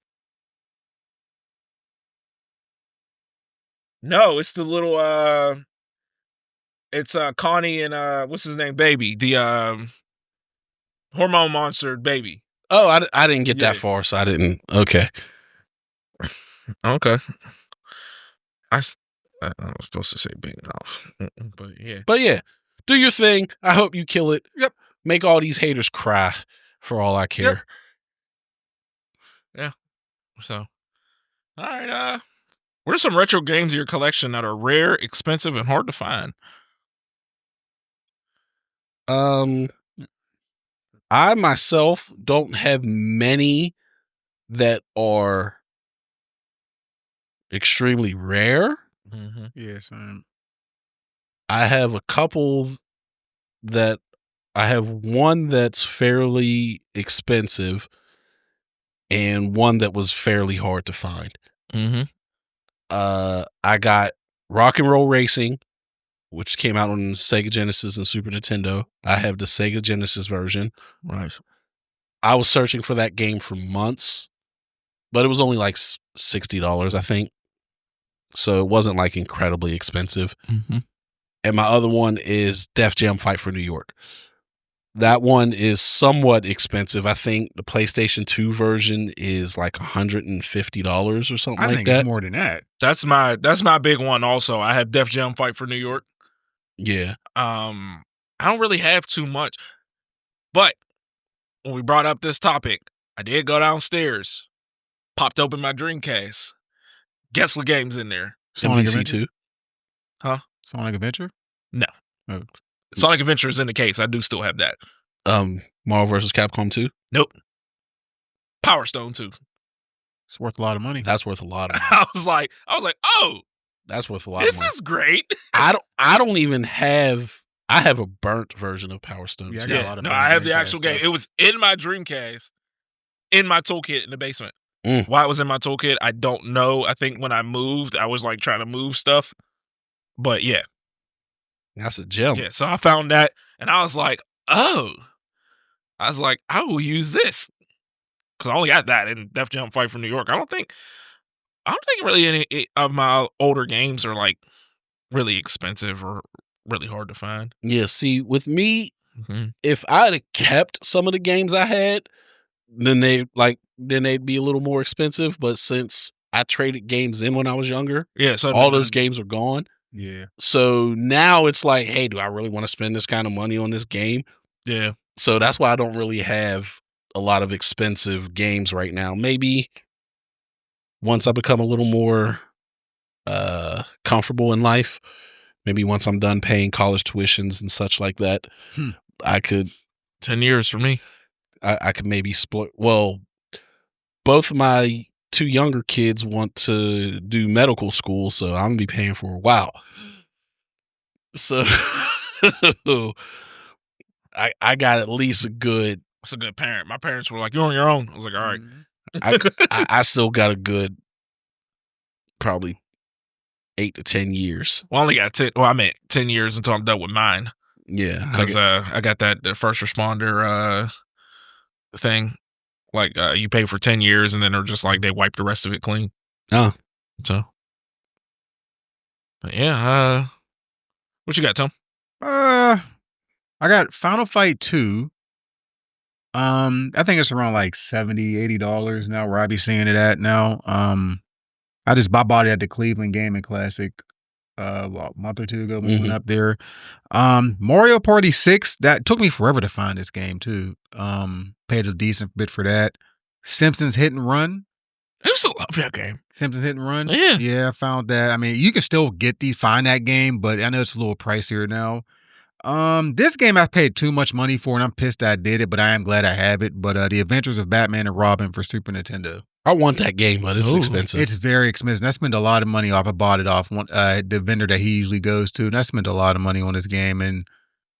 No, it's the little it's Connie and what's his name? Baby. The hormone monster baby. Oh, I didn't get that far, so I didn't. Okay. Okay. I was supposed to say big mouth, but yeah. But yeah, do your thing. I hope you kill it. Yep. Make all these haters cry for all I care. Yeah. So, all right. What are some retro games in your collection that are rare, expensive, and hard to find? I myself don't have many that are extremely rare. Mm-hmm. Yes. I have a couple that I have one that's fairly expensive and one that was fairly hard to find. Mm-hmm. I got Rock and Roll Racing, which came out on Sega Genesis and Super Nintendo. I have the Sega Genesis version. Right. I was searching for that game for months, but it was only like $60, I think. So it wasn't like incredibly expensive. Mm-hmm. And my other one is Def Jam Fight for New York. That one is somewhat expensive. I think the PlayStation 2 version is like $150 or something I like think that. it's more than that. That's my big one. Also, I have Def Jam Fight for New York. Yeah. I don't really have too much, but when we brought up this topic, I did go downstairs, popped open my Dreamcast. Guess what game's in there? Sonic MVC Adventure? 2. Huh? Sonic Adventure? No. Oh. Sonic Adventure is in the case. I do still have that. Marvel vs. Capcom 2. Nope. Power Stone 2. It's worth a lot of money. That's worth a lot of money. I was like, oh, That's worth a lot of money. this is great. I don't even have. I have a burnt version of Power Stone. Yeah, I 2. got a lot of I have the Dreamcast actual game. stuff. It was in my Dreamcast, in my toolkit in the basement. Mm. Why it was in my toolkit, I don't know. I think when I moved, I was like trying to move stuff. But yeah. That's a gem. Yeah, so I found that, and I was like, oh. I was like, I will use this. Because I only got that in Def Jam Fight for New York. I don't think really any of my older games are like really expensive or really hard to find. Yeah, see, with me, Mm-hmm. if I'd have kept some of the games I had, then they'd be a little more expensive. But since I traded games in when I was younger, Yeah, so all those games are gone. Yeah. So now it's like, hey, do I really want to spend this kind of money on this game? Yeah. So that's why I don't really have a lot of expensive games right now. Maybe once I become a little more comfortable in life, maybe once I'm done paying college tuitions and such like that, I could 10 years for me. I could maybe split. Well, both of my two younger kids want to do medical school, so I'm gonna be paying for a while. So I got at least a good. That's a good parent. My parents were like, "You're on your own." I was like, "All right." I still got a good, probably 8 to 10 years. Well, I only got 10. Well, I meant 10 years until I'm done with mine. Yeah, Because I got the first responder thing. Like you pay for 10 years, and then they're just like they wipe the rest of it clean. Oh, So, but yeah. What you got, Tom? I got Final Fight 2. I think it's around like $70-$80 now where I be seeing it at now. I bought it at the Cleveland Gaming Classic a month or two ago when we went up there. Mario Party 6, that took me forever to find this game too. Paid a decent bit for that. Simpsons Hit and Run. I used to love that game. Simpsons Hit and Run? Yeah. Yeah, I found that. I mean, you can still find that game, but I know it's a little pricier now. This game I paid too much money for, and I'm pissed I did it, but I am glad I have it. But The Adventures of Batman and Robin for Super Nintendo. I want that game, but it's expensive. It's very expensive. And I spent a lot of money off. I bought it off the vendor that he usually goes to, and I spent a lot of money on this game. And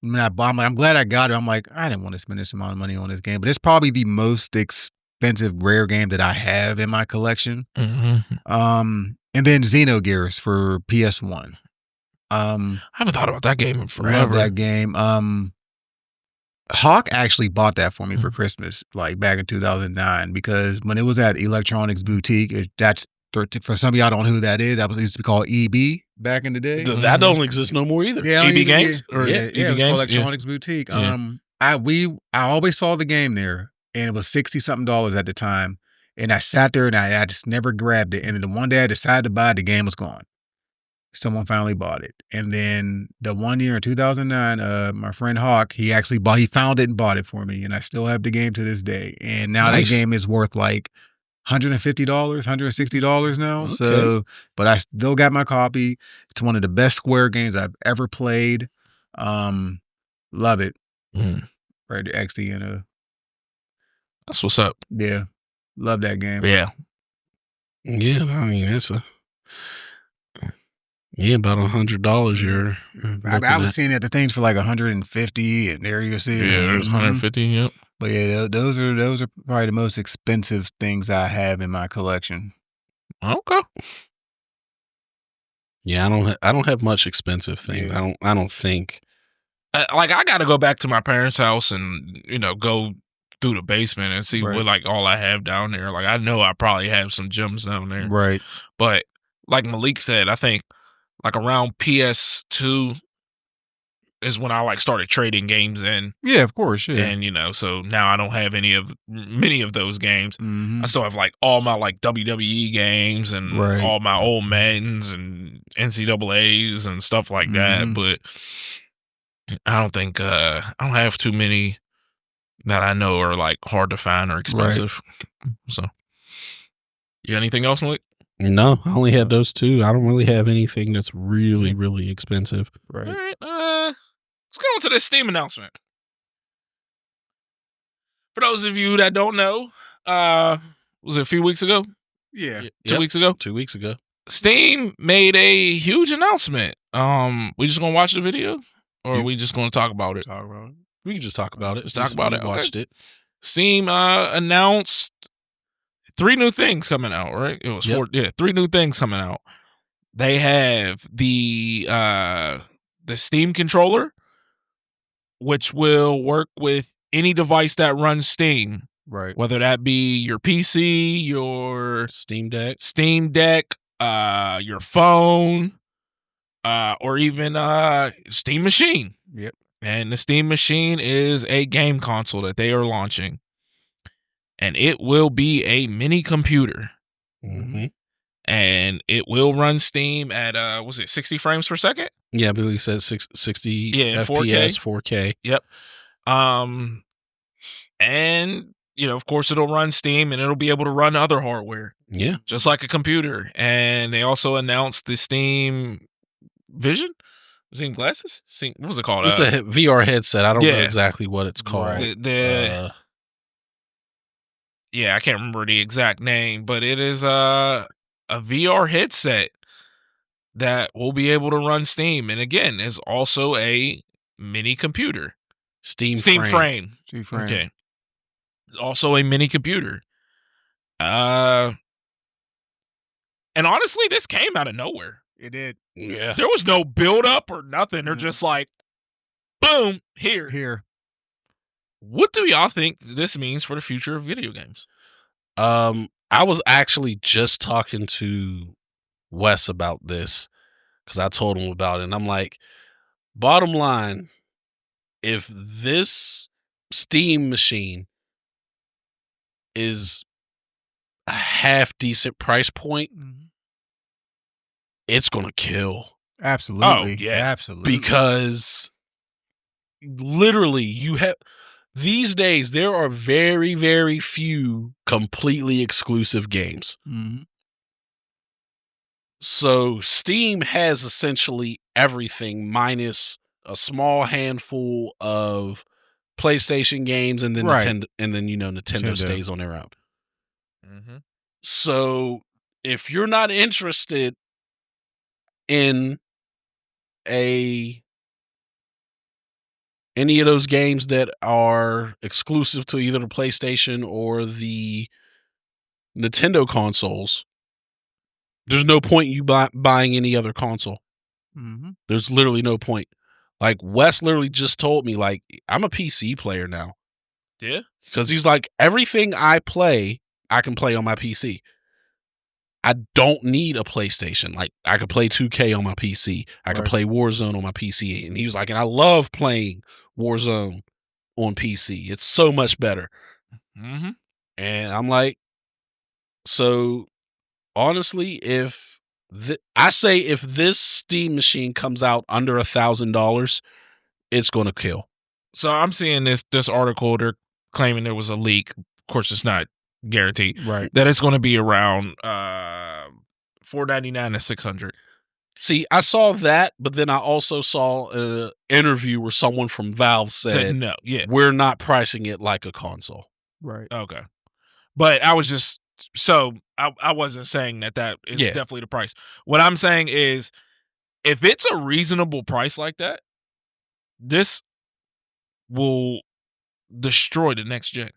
when I'm glad I got it. I'm like, I didn't want to spend this amount of money on this game, but it's probably the most expensive rare game that I have in my collection. Mm-hmm. And then Xenogears for PS1. I haven't thought about that game in forever. Love that game. Hawk actually bought that for me for Christmas, like back in 2009, because when it was at Electronics Boutique, that's for some of y'all don't know who that is. That used to be called EB back in the day. That don't exist no more either. Yeah, EB Games? Or yeah, EB it was Games? called Electronics Boutique. Yeah. I always saw the game there, and it was $60-something at the time. And I sat there and I just never grabbed it. And then the one day I decided to buy it, the game was gone. Someone finally bought it. And then the one year in 2009, my friend Hawk, he found it and bought it for me. And I still have the game to this day. And now that game is worth like $150, $160 now. Okay. So, but I still got my copy. It's one of the best Square games I've ever played. Love it. Right, XD that's what's up. Yeah, love that game. Yeah. I mean, it's about $100. You're I was seeing that the things for like 150, and there you see. Yeah, there's 150. Yep. But yeah, those are probably the most expensive things I have in my collection. Okay. Yeah, I don't have much expensive things. Yeah. I don't think. Like I got to go back to my parents' house and go through the basement and see what like all I have down there. Like I know I probably have some gems down there. Right. But like Malik said, I think like around PS2 is when I like started trading games in. Yeah, of course. Yeah. And so now I don't have many of those games. Mm-hmm. I still have like all my like WWE games and all my old Maddens and NCAAs and stuff like that. But I don't think I don't have too many that I know are like hard to find or expensive. So, you got anything else, Malik? No, I only had those two. I don't really have anything that's really, really expensive. Right. All right. Let's get on to this Steam announcement. For those of you that don't know, was it a few weeks ago? Yeah. 2 weeks ago? 2 weeks ago. Steam made a huge announcement. We just gonna watch the video, or are we just gonna talk about it? We can just talk about it. Just talk about it. Watched it. Steam announced 3 new things coming out. Right? It was 4. Yeah, 3 new things coming out. They have the Steam controller, which will work with any device that runs Steam. Right. Whether that be your PC, your Steam Deck, your phone, or even Steam Machine. Yep. And the Steam Machine is a game console that they are launching. And it will be a mini computer. Mm-hmm. And it will run Steam at, was it 60 frames per second? Yeah, I believe it says 60 FPS, 4K. Yep. And, of course, it'll run Steam and it'll be able to run other hardware. Yeah. Just like a computer. And they also announced the Steam Vision? Steam glasses? What was it called? It's a VR headset. I don't know exactly what it's called. Yeah, I can't remember the exact name, but it is a VR headset that will be able to run Steam. And again, is also a mini computer. Steam frame. Okay. It's also a mini computer. And honestly, this came out of nowhere. It did. Yeah. There was no build up or nothing. They're just like, boom, here. What do y'all think this means for the future of video games? I was actually just talking to Wes about this because I told him about it. And I'm like, bottom line, if this Steam machine is a half decent price point, it's going to kill. Absolutely. Oh, yeah. Absolutely. Because literally these days, there are very, very few completely exclusive games. Mm-hmm. So Steam has essentially everything minus a small handful of PlayStation games, and then Nintendo stays on their own. Mm-hmm. So if you're not interested in any of those games that are exclusive to either the PlayStation or the Nintendo consoles, there's no point you buying any other console. Mm-hmm. There's literally no point. Like Wes literally just told me, like, I'm a PC player now. Yeah. Because he's like, everything I play, I can play on my PC. I don't need a PlayStation. Like, I could play 2K on my PC. I could play Warzone on my PC. And he was like, and I love playing Warzone on PC. It's so much better. Mm-hmm. And I'm like, So honestly, if this Steam machine comes out under $1,000, it's going to kill. So I'm seeing this article. They're claiming there was a leak. Of course, it's not guaranteed. Right. That it's going to be around $499 to $600. See, I saw that, but then I also saw an interview where someone from Valve said no, yeah, we're not pricing it like a console. Right. Okay. But I was just I wasn't saying that is definitely the price. What I'm saying is, if it's a reasonable price like that, this will destroy the next gen.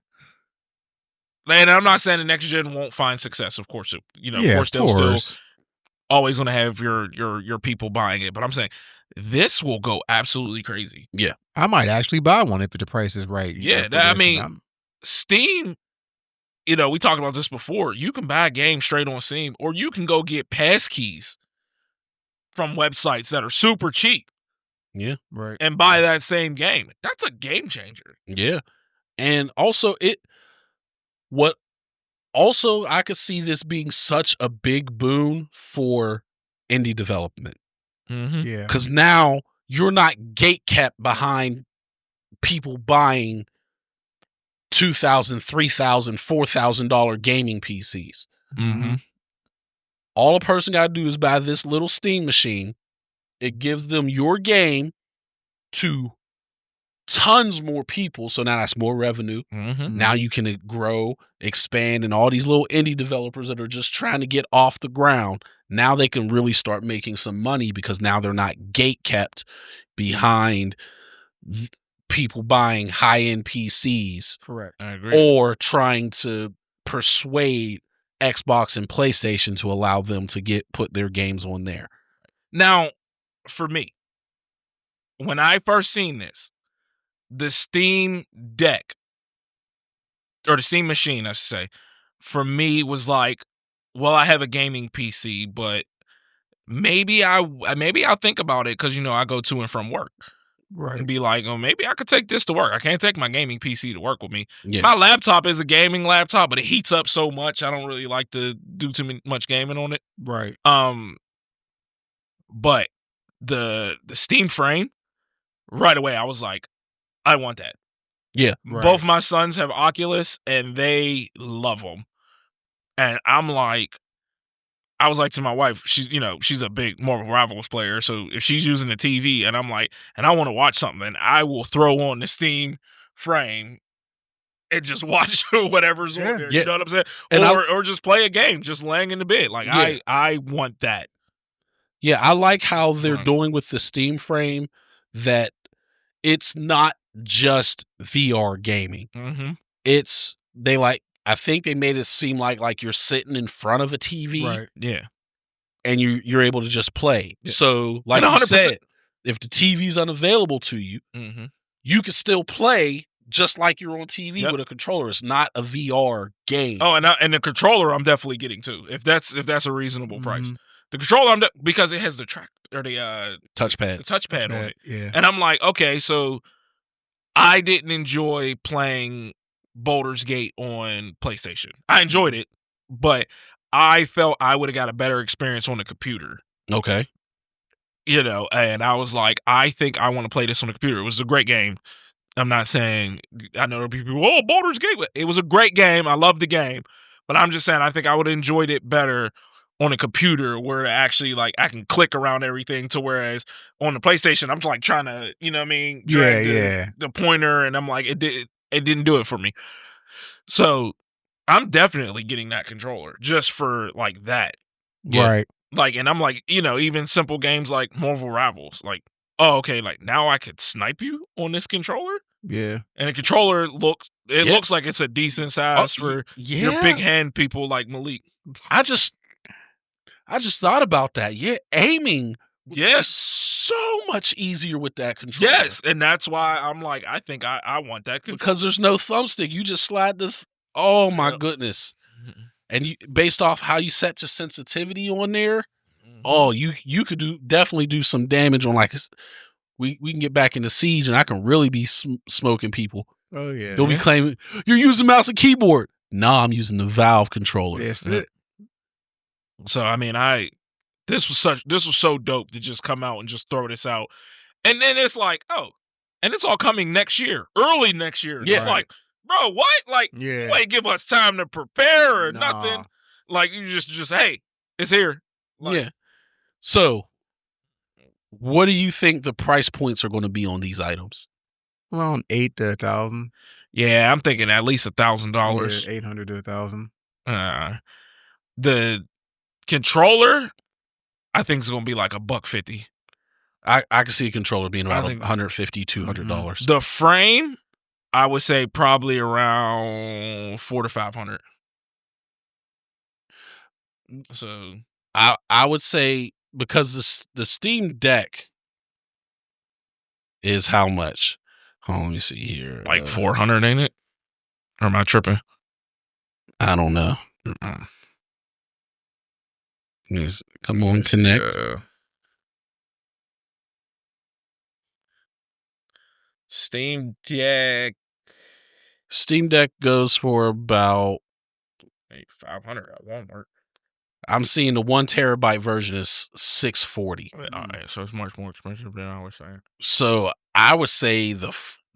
And I'm not saying the next gen won't find success. Of course, of course they'll still always going to have your people buying it. But I'm saying this will go absolutely crazy. Yeah, I might actually buy one if the price is right. Yeah, I mean, Steam. We talked about this before. You can buy a game straight on Steam, or you can go get passkeys from websites that are super cheap. Yeah, right. And buy that same game. That's a game changer. Yeah, and also I could see this being such a big boon for indie development. Mm-hmm. Yeah, because now you're not gatekept behind people buying $2,000, $3,000, $4,000 gaming PCs. Mm-hmm. All a person got to do is buy this little Steam machine. It gives them your game to tons more people. So now that's more revenue. Mm-hmm. Now you can grow, expand, and all these little indie developers that are just trying to get off the ground, now they can really start making some money because now they're not gatekept behind people buying high-end PCs. Correct. I agree. Or trying to persuade Xbox and PlayStation to allow them to put their games on there. Now, for me, when I first seen this, the Steam Deck, or the Steam machine, I should say, for me was like, well, I have a gaming PC, but maybe I'll think about it because I go to and from work. Right. And be like, oh, maybe I could take this to work. I can't take my gaming PC to work with me. Yeah. My laptop is a gaming laptop, but it heats up so much. I don't really like to do too much gaming on it. Right. But the Steam frame, right away, I was like, I want that. Yeah. Right. Both my sons have Oculus, and they love them. And I was like to my wife, she's a big Marvel Rivals player. So if she's using the TV and I'm like, and I want to watch something, I will throw on the Steam frame and just watch whatever's on there. Yeah. You know what I'm saying? And or just play a game, just laying in the bed. Like I want that. Yeah, I like how they're doing with the Steam frame that it's not just VR gaming. Mm-hmm. I think they made it seem like you're sitting in front of a TV, Right. Yeah, and you're able to just play. Yeah. So, like you said, if the TV's unavailable to you, mm-hmm. you can still play just like you're on TV with a controller. It's not a VR game. Oh, and the controller I'm definitely getting too. If that's a reasonable price, the controller because it has the track or the touchpad on it. Yeah, and I'm like, okay, so I didn't enjoy playing Baldur's Gate on PlayStation. I enjoyed it, but I felt I would have got a better experience on the computer. Okay. And I was like, I think I want to play this on the computer. It was a great game. I'm not saying, I know there are people, Baldur's Gate. It was a great game. I loved the game. But I'm just saying, I think I would have enjoyed it better on a computer where actually, I can click around everything to whereas on the PlayStation, I'm like trying to, drag the pointer, and I'm like, it didn't do it for me. So I'm definitely getting that controller just for that. Yeah. Right. And I'm like, even simple games like Marvel Rivals, okay, now I could snipe you on this controller. Yeah. And the controller looks like it's a decent size for your big hand people like Malik. I just thought about that. Yeah. Aiming. Yes. So much easier with that controller. Yes, and that's why I'm like, I think I want that controller. Because there's no thumbstick. You just slide oh my goodness. Mm-hmm. And based off how you set your sensitivity on there, you could definitely do some damage on we can get back into Siege and I can really be smoking people. Oh yeah. They'll be claiming you're using mouse and keyboard. Nah, I'm using the Valve controller. That's it. So I mean, this was so dope to just come out and just throw this out, and then it's like, oh, and it's all coming next year, early next year. Yeah. It's like, bro, what? Like, you ain't give us time to prepare or nothing. Like, you just hey, it's here. Like, yeah. So, what do you think the price points are going to be on these items? Around $800 to $1,000. Yeah, I'm thinking at least $1,000. Yeah, $800 to $1,000. The controller, I think is going to be like $150. I can see a controller being about $150, $200. The frame, I would say probably around $400 to $500. So I would say, because the Steam Deck is how much? Hold on, let me see here. Like 400, ain't it? Or am I tripping? I don't know. Yes, come on, connect. Steam Deck. Steam Deck goes for about $500 at Walmart. I'm seeing the 1 terabyte version is $640. All right, so it's much more expensive than I was saying. So I would say the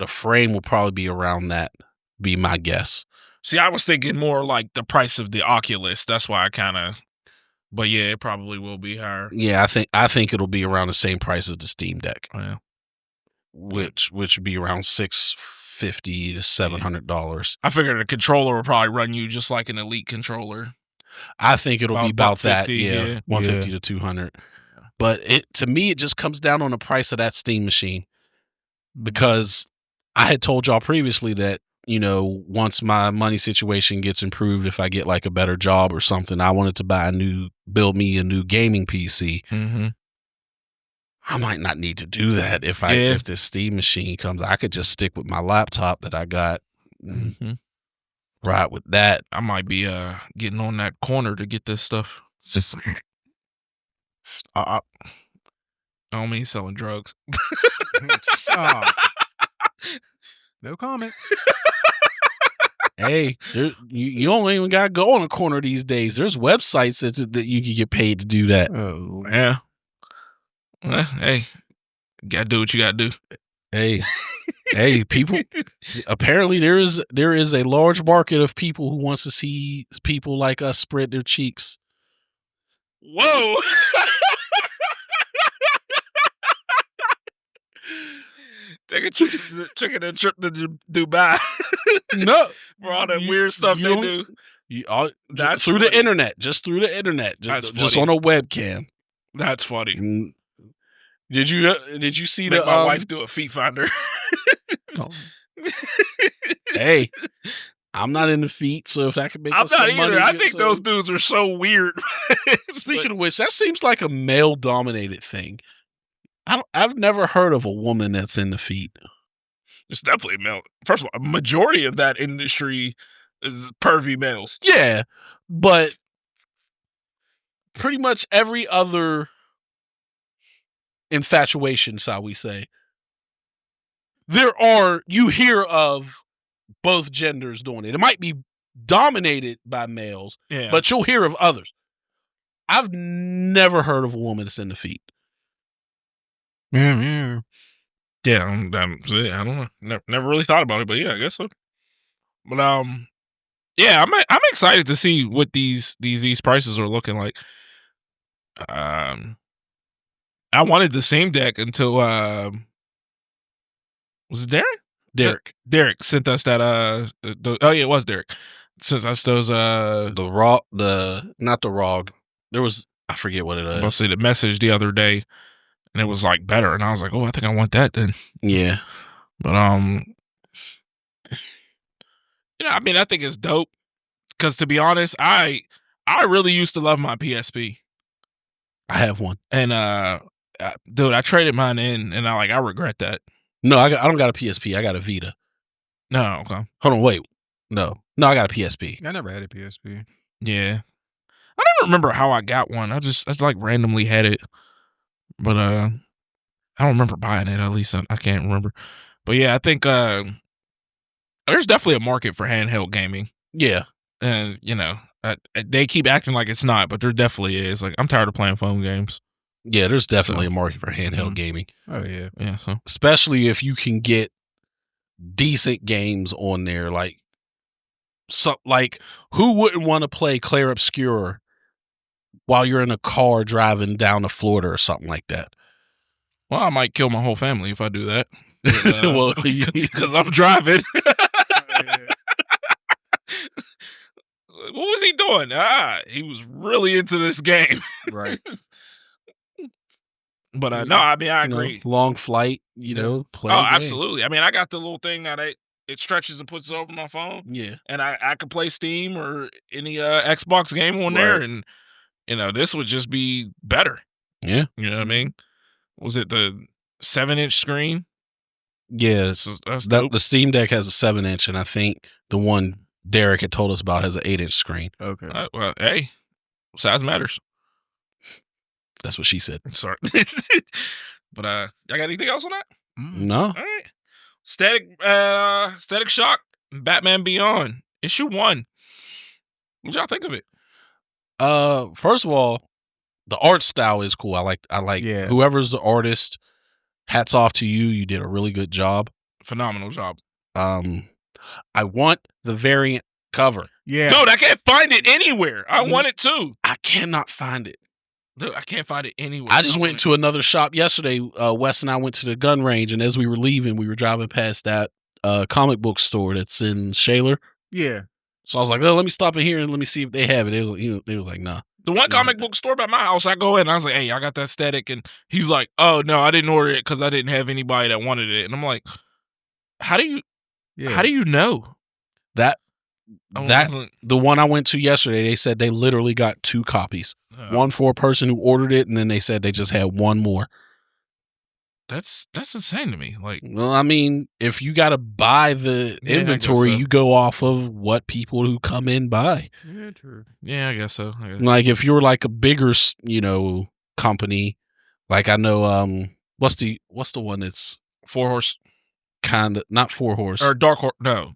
frame will probably be around that. Be my guess. See, I was thinking more like the price of the Oculus. That's why I kind of. But yeah, it probably will be higher. Yeah, I think it'll be around the same price as the Steam Deck. Yeah. Which would be around $650 to $700. I figured a controller will probably run you just like an Elite controller. I think it'll be about that. Yeah, $150 to $200. But to me, it just comes down on the price of that Steam machine, because I had told y'all previously that, you know, once my money situation gets improved, if I get like a better job or something, I wanted to build me a new gaming PC. Mm-hmm. I might not need to do that if this Steam machine comes. I could just stick with my laptop that I got. Mm-hmm. Right with that. I might be getting on that corner to get this stuff. I don't mean selling drugs. No comment. Hey, you don't even got to go on a corner these days. There's websites that you can get paid to do that. Oh, yeah. Well, hey, you gotta do what you gotta do. Hey, hey, people. Apparently, there is a large market of people who wants to see people like us spread their cheeks. Whoa. Take a trip to Dubai. No, for all that weird stuff they do. That's through the internet. Just through the internet. Just on a webcam. That's funny. Did you see my wife do a feet finder? Hey, I'm not into feet, so if that could make I'm us not some either. money, I think those dudes are so weird. Speaking of which, that seems like a male dominated thing. I've never heard of a woman that's into feet. It's definitely male. First of all, a majority of that industry is pervy males. Yeah, but pretty much every other infatuation, shall we say, you hear of both genders doing it. It might be dominated by males, but you'll hear of others. I've never heard of a woman that's into feet. Yeah. Yeah, I don't know. Never really thought about it, but yeah, I guess so. But yeah, I'm excited to see what these prices are looking like. I wanted the Steam Deck until was it Derek? Derek sent us that it was Derek. Sent us those not the ROG. There was, I forget what it is. I'll see the message the other day, and it was like better, and I was like, oh, I think I want that then. Yeah, but I mean, I think it's dope because, to be honest, I really used to love my PSP. I have one, and dude, I traded mine in, and I regret that. No, I don't got a PSP. I got a Vita. No, okay. Hold on, wait. No, I got a PSP. I never had a PSP. Yeah, I never remember how I got one. I like randomly had it, but I don't remember buying it. At least I can't remember. But yeah, I think there's definitely a market for handheld gaming. Yeah, And, they keep acting like it's not, but there definitely is. Like, I'm tired of playing phone games. Yeah, there's definitely a market for handheld gaming. Oh, yeah. Yeah, so. Especially if you can get decent games on there. Like, who wouldn't want to play Clair Obscur while you're in a car driving down to Florida or something like that? Well, I might kill my whole family if I do that. Well, because I'm driving. What was he doing? He was really into this game. Right. But no, I mean, I agree. Long flight, play. Oh, absolutely. I mean, I got the little thing that it stretches and puts it over my phone. Yeah. And I could play Steam or any Xbox game on there. And, this would just be better. Yeah. You know what I mean? Was it the 7-inch screen? Yeah. That's dope. The Steam Deck has a 7-inch, and I think the one Derek had told us about has an 8-inch screen. Okay. Well, hey, size matters. That's what she said. Sorry. But I got anything else on that? No. All right. Static Shock, Batman Beyond, issue 1. What y'all think of it? First of all, the art style is cool. I like whoever's the artist, hats off to you. You did a really good job. Phenomenal job. I want the variant cover. Yeah. Dude, I can't find it anywhere. I want it too. I cannot find it. Dude, I can't find it anywhere. I just went to another shop yesterday. Wes and I went to the gun range, and as we were leaving, we were driving past that comic book store that's in Shaler. Yeah. So I was like, "Oh, let me stop in here and let me see if they have it." They was like, "Nah." The one comic book store by my house, I go in, and I was like, "Hey, I got that static," and he's like, "Oh no, I didn't order it because I didn't have anybody that wanted it." And I'm like, "How do you know that?" The one I went to yesterday, they said they literally got 2 copies. One for a person who ordered it, and then they said they just had one more. That's insane to me. Like, well, I mean, if you got to buy the inventory, you go off of what people who come in buy. Yeah, true. Yeah, I guess so. Like if you're like a bigger, company, like I know, what's the one that's 4 Horse? Kind of not 4 Horse or Dark Horse? No.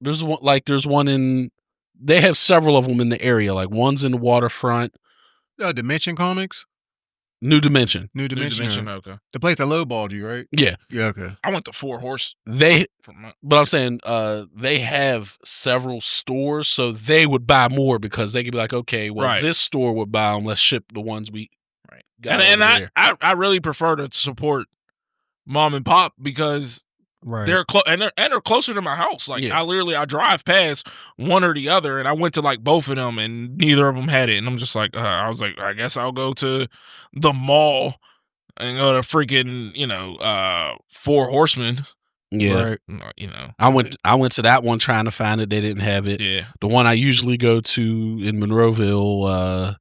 There's one there's one in. They have several of them in the area. Like one's in the waterfront. Dimension Comics. New Dimension. Okay. The place that lowballed you, right? Yeah. Yeah. Okay. I went to 4 Horse. But I'm saying, they have several stores, so they would buy more because they could be like, okay, well, this store would buy them. Let's ship the ones we. Right. And I really prefer to support mom and pop because. Right. They're they're closer to my house. Like I drive past one or the other, and I went to like both of them, and neither of them had it. And I'm just like, I was like, I guess I'll go to the mall and go to freaking 4 Horsemen. Yeah, right. I went to that one trying to find it. They didn't have it. Yeah, the one I usually go to in Monroeville,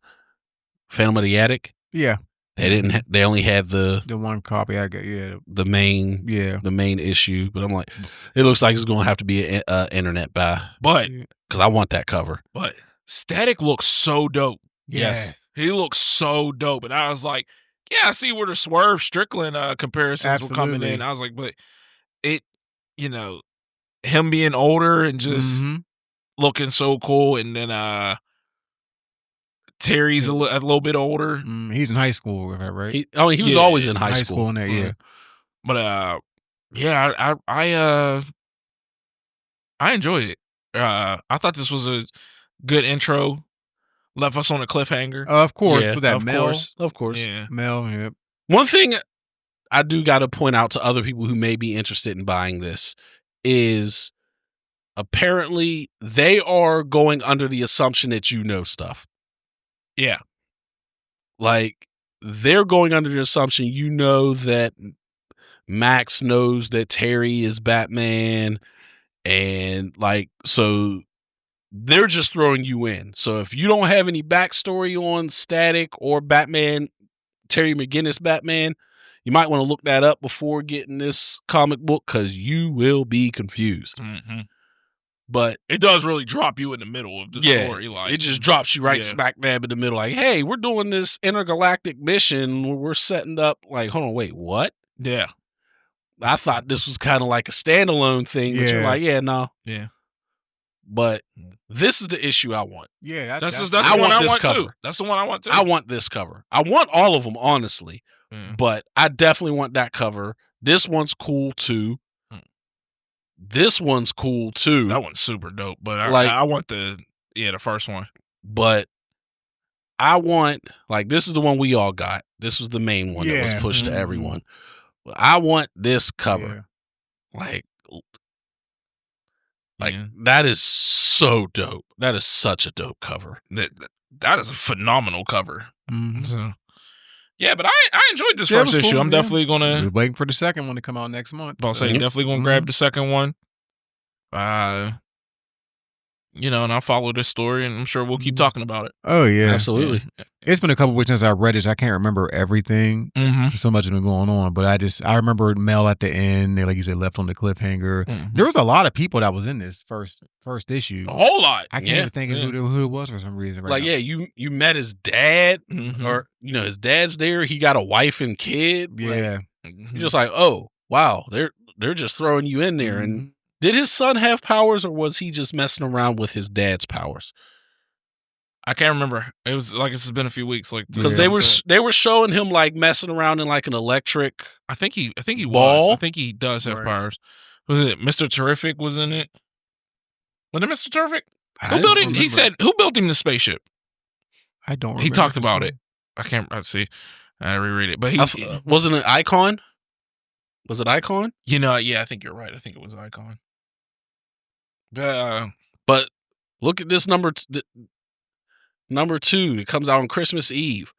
Phantom of the Attic. Yeah. They didn't. They only had the one copy I got. Yeah, the main issue. But I'm like, it looks like it's going to have to be an internet buy. But because I want that cover. But Static looks so dope. Yes, he looks so dope. And I was like, yeah, I see where the Swerve Strickland comparisons were coming in. I was like, but it, him being older and just looking so cool, and then Terry's a little bit older. He's in high school, right? He was always in high school in there, yeah. But I enjoyed it. I thought this was a good intro. Left us on a cliffhanger. Of course, with that Mel. Of course. Yeah. Mel, yeah. One thing I do got to point out to other people who may be interested in buying this is apparently they are going under the assumption that you know stuff. Yeah. Like, they're going under the assumption that Max knows that Terry is Batman, and so they're just throwing you in. So if you don't have any backstory on Static or Batman, Terry McGinnis Batman, you might want to look that up before getting this comic book because you will be confused. Mm-hmm. But it does really drop you in the middle of the story. Like, it just drops you right smack dab in the middle. Like, hey, we're doing this intergalactic mission where we're setting up. Like, hold on, wait, what? Yeah. I thought this was kind of like a standalone thing, but you're like, no. Yeah. But this is the issue I want. Yeah, that's the one I want too. That's the one I want too. I want this cover. I want all of them, honestly. But I definitely want that cover. This one's cool too. This one's cool too. That one's super dope. But I want the first one. But I want, like, this is the one we all got. This was the main one that was pushed to everyone. But I want this cover. Like that is so dope. That is such a dope cover. That is a phenomenal cover. So, yeah, but I enjoyed this Yeah, it first was issue. cool, I'm definitely gonna. We're waiting for the second one to come out next month. I'll say definitely gonna grab the second one. And I'll follow this story, and I'm sure we'll keep talking about it. Oh yeah, absolutely. Yeah. It's been a couple weeks since I read it. So I can't remember everything. So much has been going on, but I remember Mel at the end. They, like you said, left on the cliffhanger. There was a lot of people that was in this first issue. A whole lot. I can't even think of who it was for some reason. Right now. You met his dad, or his dad's there. He got a wife and kid. Yeah, you're just like, oh wow, they're just throwing you in there. And did his son have powers, or was he just messing around with his dad's powers? I can't remember. It was like it's been a few weeks, like because they were showing him like messing around in like an electric. I think he ball? was. I think he does have powers. Was it Mr. Terrific was in it? Was it Mr. Terrific? Who built him? He said who built him the spaceship? I don't remember. He talked about it. I can't see. I reread it, but wasn't it Icon? Was it Icon? Yeah, I think you're right. I think it was Icon. But look at this number 2. It comes out on Christmas Eve.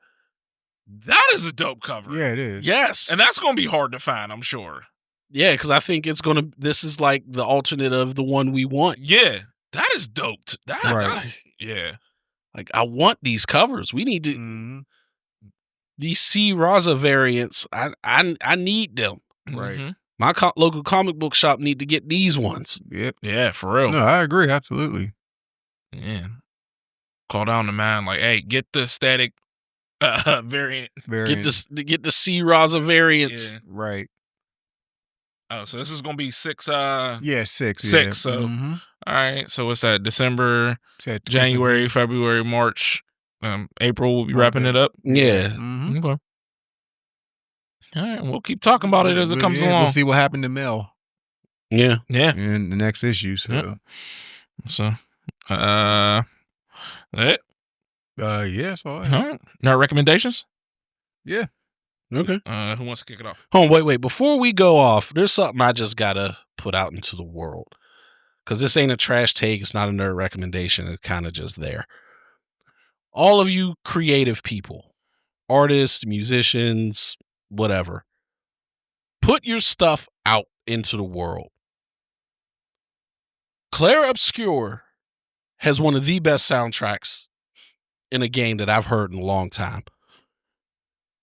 That is a dope cover. Yeah, it is. Yes, and that's gonna be hard to find, I'm sure. Yeah, because I think this is like the alternate of the one we want. Yeah, that is dope. Yeah. Like, I want these covers. We need to these C Raza variants. I need them. Right. My local comic book shop need to get these ones. Yep. Yeah, for real. No, I agree. Absolutely. Yeah. Call down the man like, hey, get the static variant. Get the C Raza variants. Yeah. Right. Oh, so this is gonna be 6. 6. 6. Yeah. So, all right. So what's that? December, January, February, March, April. We'll be wrapping it up. Yeah. Okay. All right. We'll keep talking about it as it comes along. We'll see what happened to Mel. Yeah. In the next issue. So. That. Yeah. So. All right. Now recommendations. Yeah. Okay. Who wants to kick it off? Wait. Before we go off, there's something I just gotta put out into the world. Because this ain't a trash take. It's not a nerd recommendation. It's kind of just there. All of you creative people, artists, musicians, whatever, put your stuff out into the world. Clair Obscur has one of the best soundtracks in a game that I've heard in a long time.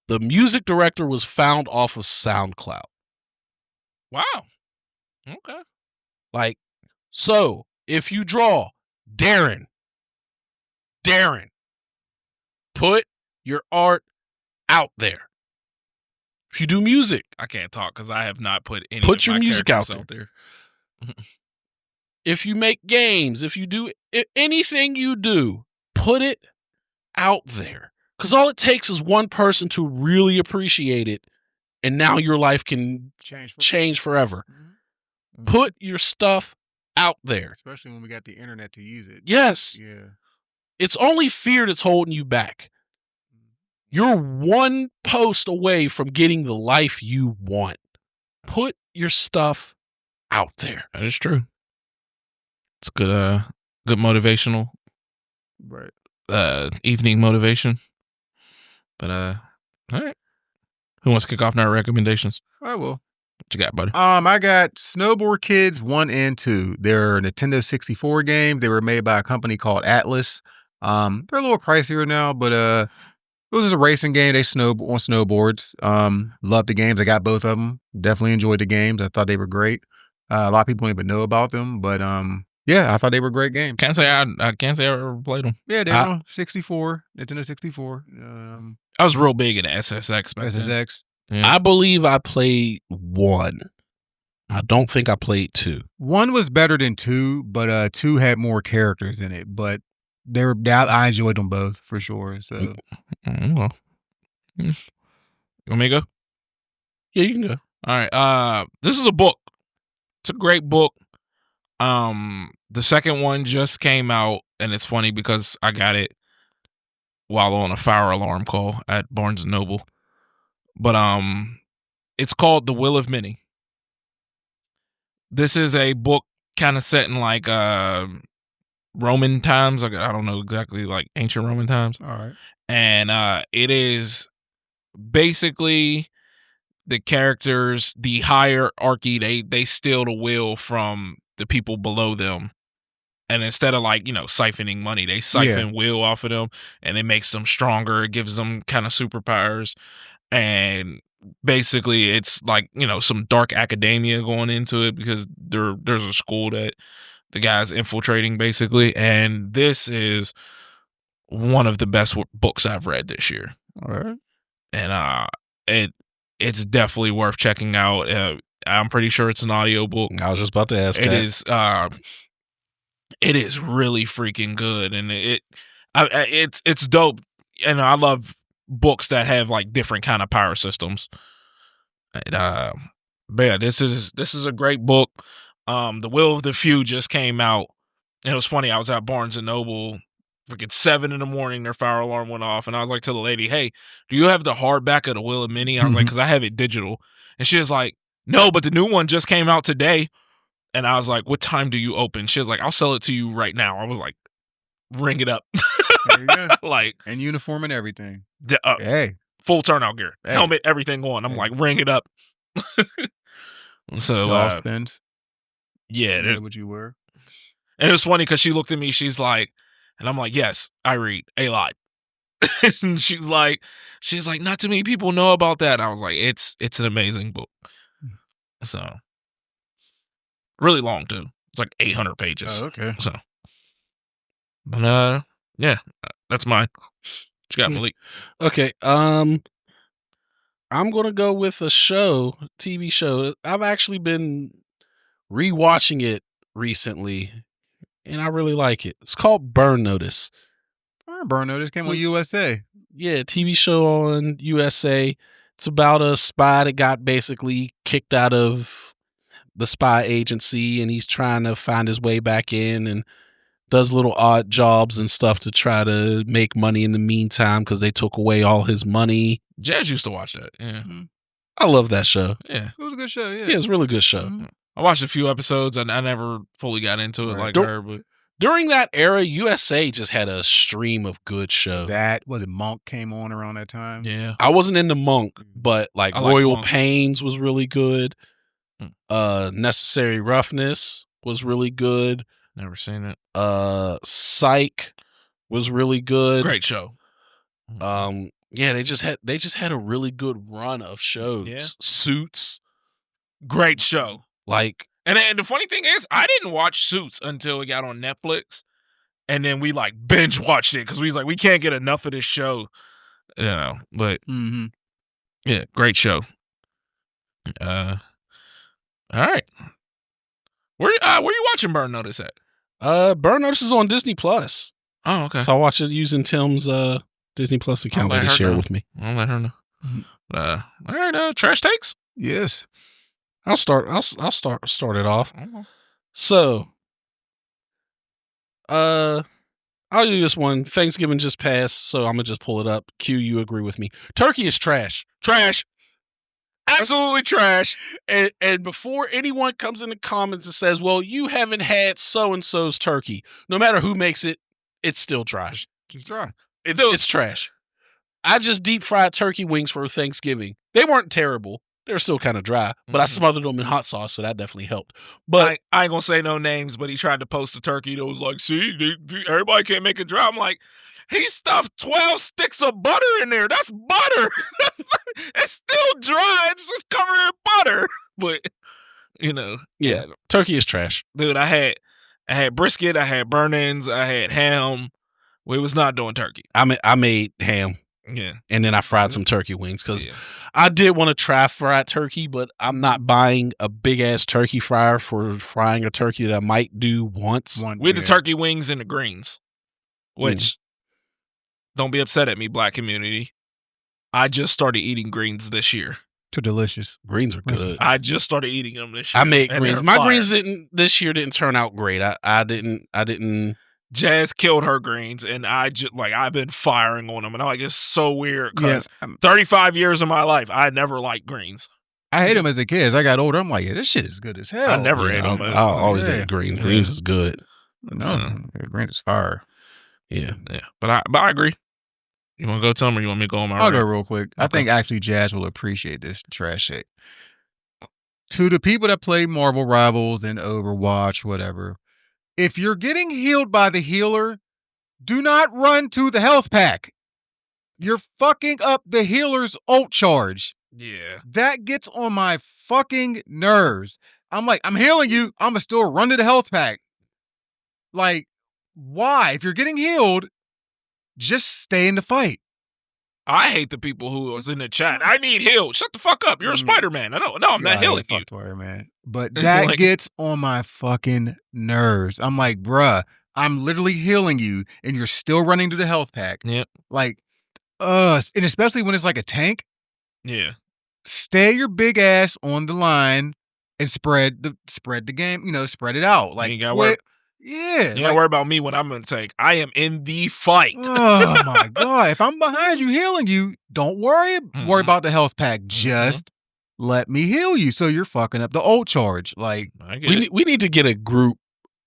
The music director was found off of SoundCloud. Wow. Okay. Like, so if you draw Darren, put your art out there. If you do music, I can't talk because I have not put any. Put of your my music out there. If you make games, if you do anything you do, put it out there. Because all it takes is one person to really appreciate it, and now your life can change forever. Put your stuff out there. Especially when we got the internet to use it. Yes. Yeah. It's only fear that's holding you back. You're one post away from getting the life you want. Put your stuff out there. That is true. It's good motivational. Right. Evening motivation. But all right. Who wants to kick off now? Recommendations? I will. What you got, buddy? I got Snowboard Kids 1 and 2. They're Nintendo 64 games. They were made by a company called Atlas. They're a little pricier now, but it was just a racing game. They on snowboards. Loved the games. I got both of them. Definitely enjoyed the games. I thought they were great. A lot of people don't even know about them, but yeah, I thought they were great games. Can't say I can't say I ever played them. Yeah, they're on 64, Nintendo 64. I was real big in SSX back then. SSX. Yeah. I believe I played 1. I don't think I played 2. 1 was better than 2, but 2 had more characters in it. But I enjoyed them both for sure. So, well, you want me to go? Yeah, you can go. All right. This is a book. It's a great book. The second one just came out, and it's funny because I got it while on a fire alarm call at Barnes & Noble. But it's called The Will of Many. This is a book kind of set in like Roman times. Like, I don't know exactly, like ancient Roman times. all right. And it is basically the characters, the hierarchy, they steal the will from the people below them. And instead of like, siphoning money, they siphon will off of them, and it makes them stronger. It gives them kind of superpowers. And basically it's like, some dark academia going into it because there's a school that the guy's infiltrating basically. And this is one of the best books I've read this year. All right. And it's definitely worth checking out. I'm pretty sure it's an audiobook. I was just about to ask. It is really freaking good, and it's dope. And I love books that have like different kind of power systems. But yeah, this is a great book. The Will of the Few just came out, and it was funny. I was at Barnes & Noble, freaking 7 a.m. Their fire alarm went off, and I was like to the lady, "Hey, do you have the hardback of The Will of Many?" I was like, "Because I have it digital," and she was like, "No, but the new one just came out today." And I was like, "What time do you open?" She was like, "I'll sell it to you right now." I was like, "Ring it up." There you go. Like, and uniform and everything. Hey, full turnout gear, helmet, everything going. I'm like, "Ring it up." So, Austin's. Yeah, that's what you were. And it was funny because she looked at me. She's like, and I'm like, "Yes, I read a lot." And she's like, "Not too many people know about that." And I was like, "It's an amazing book." So. Really long too. It's like 800 pages. Oh, okay. So, but yeah, that's mine. What you got, Malik? Okay. I'm gonna go with a TV show. I've actually been rewatching it recently, and I really like it. It's called Burn Notice. Burn Notice came on USA. Yeah, TV show on USA. It's about a spy that got basically kicked out of the spy agency, and he's trying to find his way back in and does little odd jobs and stuff to try to make money in the meantime because they took away all his money. Jazz used to watch that. Yeah. I love that show. Yeah. It was a good show. Yeah. Yeah, it's a really good show. I watched a few episodes and I never fully got into it like her. But during that era, USA just had a stream of good shows. Monk came on around that time. Yeah. I wasn't into Monk, but like Royal Pains was really good. Necessary Roughness was really good. Never seen it. Psych was really good. Great show. Yeah, they just had a really good run of shows. Yeah. Suits, great show. Like, and the funny thing is, I didn't watch Suits until it got on Netflix, and then we like binge watched it because we was like, we can't get enough of this show, But yeah, great show. All right. Where you watching Burn Notice at? Burn Notice is on Disney Plus. Oh, okay. So I watch it using Tim's Disney Plus account that he shared with me. I'll let her know. All right, trash takes? Yes. I'll start it off. So I'll do this one. Thanksgiving just passed, so I'm gonna just pull it up. Q, you agree with me. Turkey is trash. Trash. Absolutely trash. And before anyone comes in the comments and says, well, you haven't had so-and-so's turkey, no matter who makes it, it's still dry. It's dry. It's trash. I just deep fried turkey wings for Thanksgiving. They weren't terrible. They were still kind of dry, but I smothered them in hot sauce, so that definitely helped. But I ain't gonna say no names, but he tried to post a turkey that was like, see, everybody can't make it dry. I'm like, he stuffed 12 sticks of butter in there. That's butter. It's still dry. It's just covered in butter. But, yeah, turkey is trash. Dude, I had brisket. I had burn-ins. I had ham. We was not doing turkey. I made ham. Yeah. And then I fried some turkey wings because I did want to try fried turkey, but I'm not buying a big ass turkey fryer for frying a turkey that I might do once. With the turkey wings and the greens, which don't be upset at me, Black community. I just started eating greens this year. They're delicious. Greens are good. I just started eating them this year. I made greens. My greens this year didn't turn out great. I didn't. Jazz killed her greens, and I've been firing on them, and I'm like, it's so weird because 35 years of my life, I never liked greens. I hate them as a kid. As I got older, I'm like, this shit is good as hell. I never ate them. I always ate greens. Greens is good. Greens is fire. Yeah. But I agree. You want to go tell them, or you want me to go on my I'll go real quick. Okay. I think actually Jazz will appreciate this trash shit. To the people that play Marvel Rivals and Overwatch, whatever, if you're getting healed by the healer, do not run to the health pack. You're fucking up the healer's ult charge. Yeah. That gets on my fucking nerves. I'm like, I'm healing you. I'm going to still run to the health pack. Like, why? If you're getting healed, just stay in the fight. I hate the people who was in the chat. I need healed. Shut the fuck up. You're a Spider-Man. No, I'm not healing you. Man. But that gets on my fucking nerves. I'm like, bruh, I'm literally healing you, and you're still running to the health pack. Yep. Like, and especially when it's like a tank. Yeah. Stay your big ass on the line and spread the game. Spread it out. Like, you gotta worry. Yeah. You gotta worry about me when I'm in the tank. I am in the fight. Oh my God. If I'm behind you healing you, don't worry about the health pack. Just let me heal you so you're fucking up the ult charge. Like, we need to get a group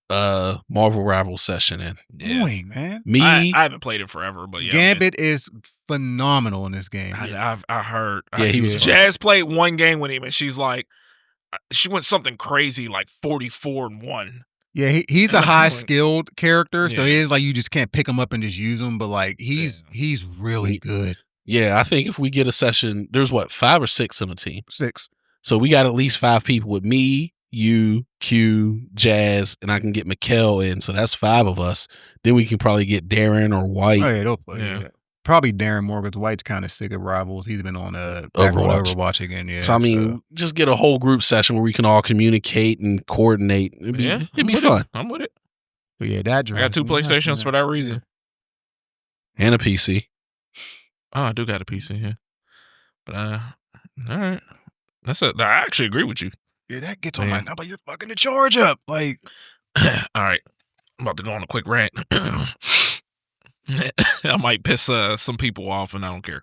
Marvel Rival session in. Yeah. Boy, man. I haven't played it forever, but yeah. Gambit is phenomenal in this game. I heard. Yeah, he was Jazz played one game with him, and she's like, she went something crazy like 44-1. Yeah, he's a high skilled character, so it is like you just can't pick him up and just use him. But like he's really good. Yeah, I think if we get a session, there's 5 or 6 on the team. 6. So we got at least 5 people with me, you, Q, Jazz, and I can get Mikkel in. So that's 5 of us. Then we can probably get Darren or White. Oh yeah, they'll play. Yeah. Probably Darren more because White's kind of sick of Rivals. He's been on Overwatch again. Yeah. So I mean, just get a whole group session where we can all communicate and coordinate. It'd be fun. I'm with it. But yeah, I got 2 PlayStations for that reason, and a PC. Oh, I do got a PC. Yeah. But all right, I actually agree with you. Yeah, that gets on my. But you're fucking the charge up. Like, all right, I'm about to go on a quick rant. I might piss some people off, and I don't care.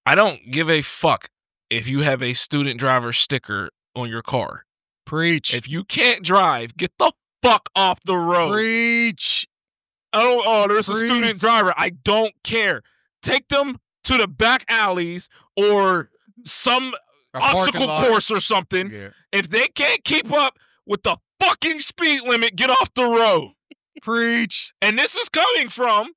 I don't give a fuck if you have a student driver sticker on your car. Preach. If you can't drive, get the fuck off the road. Preach. There's a student driver. I don't care. Take them to the back alleys or some obstacle course or something. Yeah. If they can't keep up with the fucking speed limit, get off the road. Preach. And this is coming from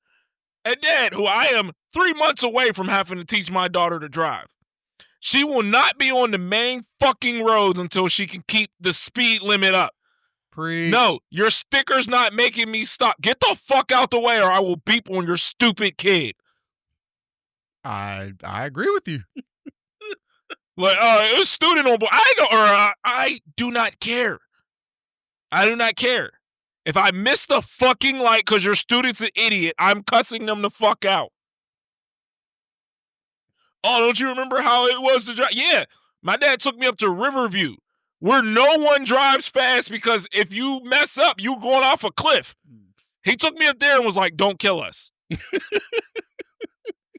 a dad who I am 3 months away from having to teach my daughter to drive. She will not be on the main fucking roads until she can keep the speed limit up. Preach. No, your sticker's not making me stop. Get the fuck out the way or I will beep on your stupid kid. I agree with you. Like, a student on board. I do not care. I do not care. If I miss the fucking light because your student's an idiot, I'm cussing them the fuck out. Oh, don't you remember how it was to drive? Yeah, my dad took me up to Riverview, where no one drives fast because if you mess up, you going off a cliff. He took me up there and was like, don't kill us. He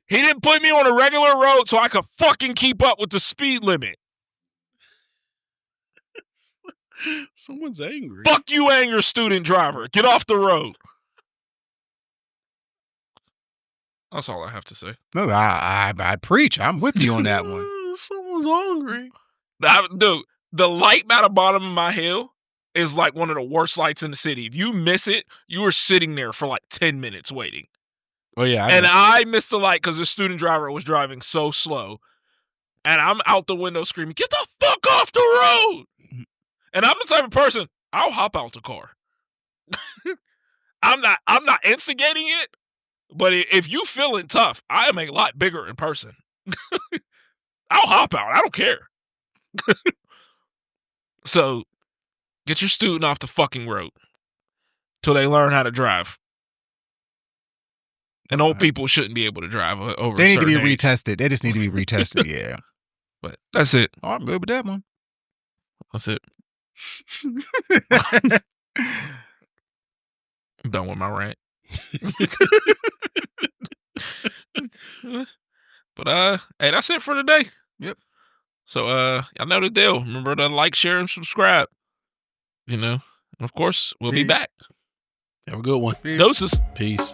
didn't put me on a regular road so I could fucking keep up with the speed limit. Someone's angry. Fuck you and your student driver. Get off the road. That's all I have to say. No, I preach. I'm with you on that one. Someone's hungry. Dude, the light at the bottom of my hill is like one of the worst lights in the city. If you miss it, you are sitting there for like 10 minutes waiting. Oh, yeah. I missed the light because the student driver was driving so slow. And I'm out the window screaming, get the fuck off the road. And I'm the type of person, I'll hop out the car. I'm not instigating it, But if you feeling tough, I am a lot bigger in person. I'll hop out. I don't care. So get your student off the fucking road till they learn how to drive. And old people shouldn't be able to drive over. They need to be age. retested. They just need to be retested. Yeah. But that's it. Oh, I'm good with that one. That's it. I'm done with my rant. But hey, that's it for today. Yep. So y'all know the deal. Remember to like, share, and subscribe. You know, and of course, we'll be back. Have a good one. Doses. Peace.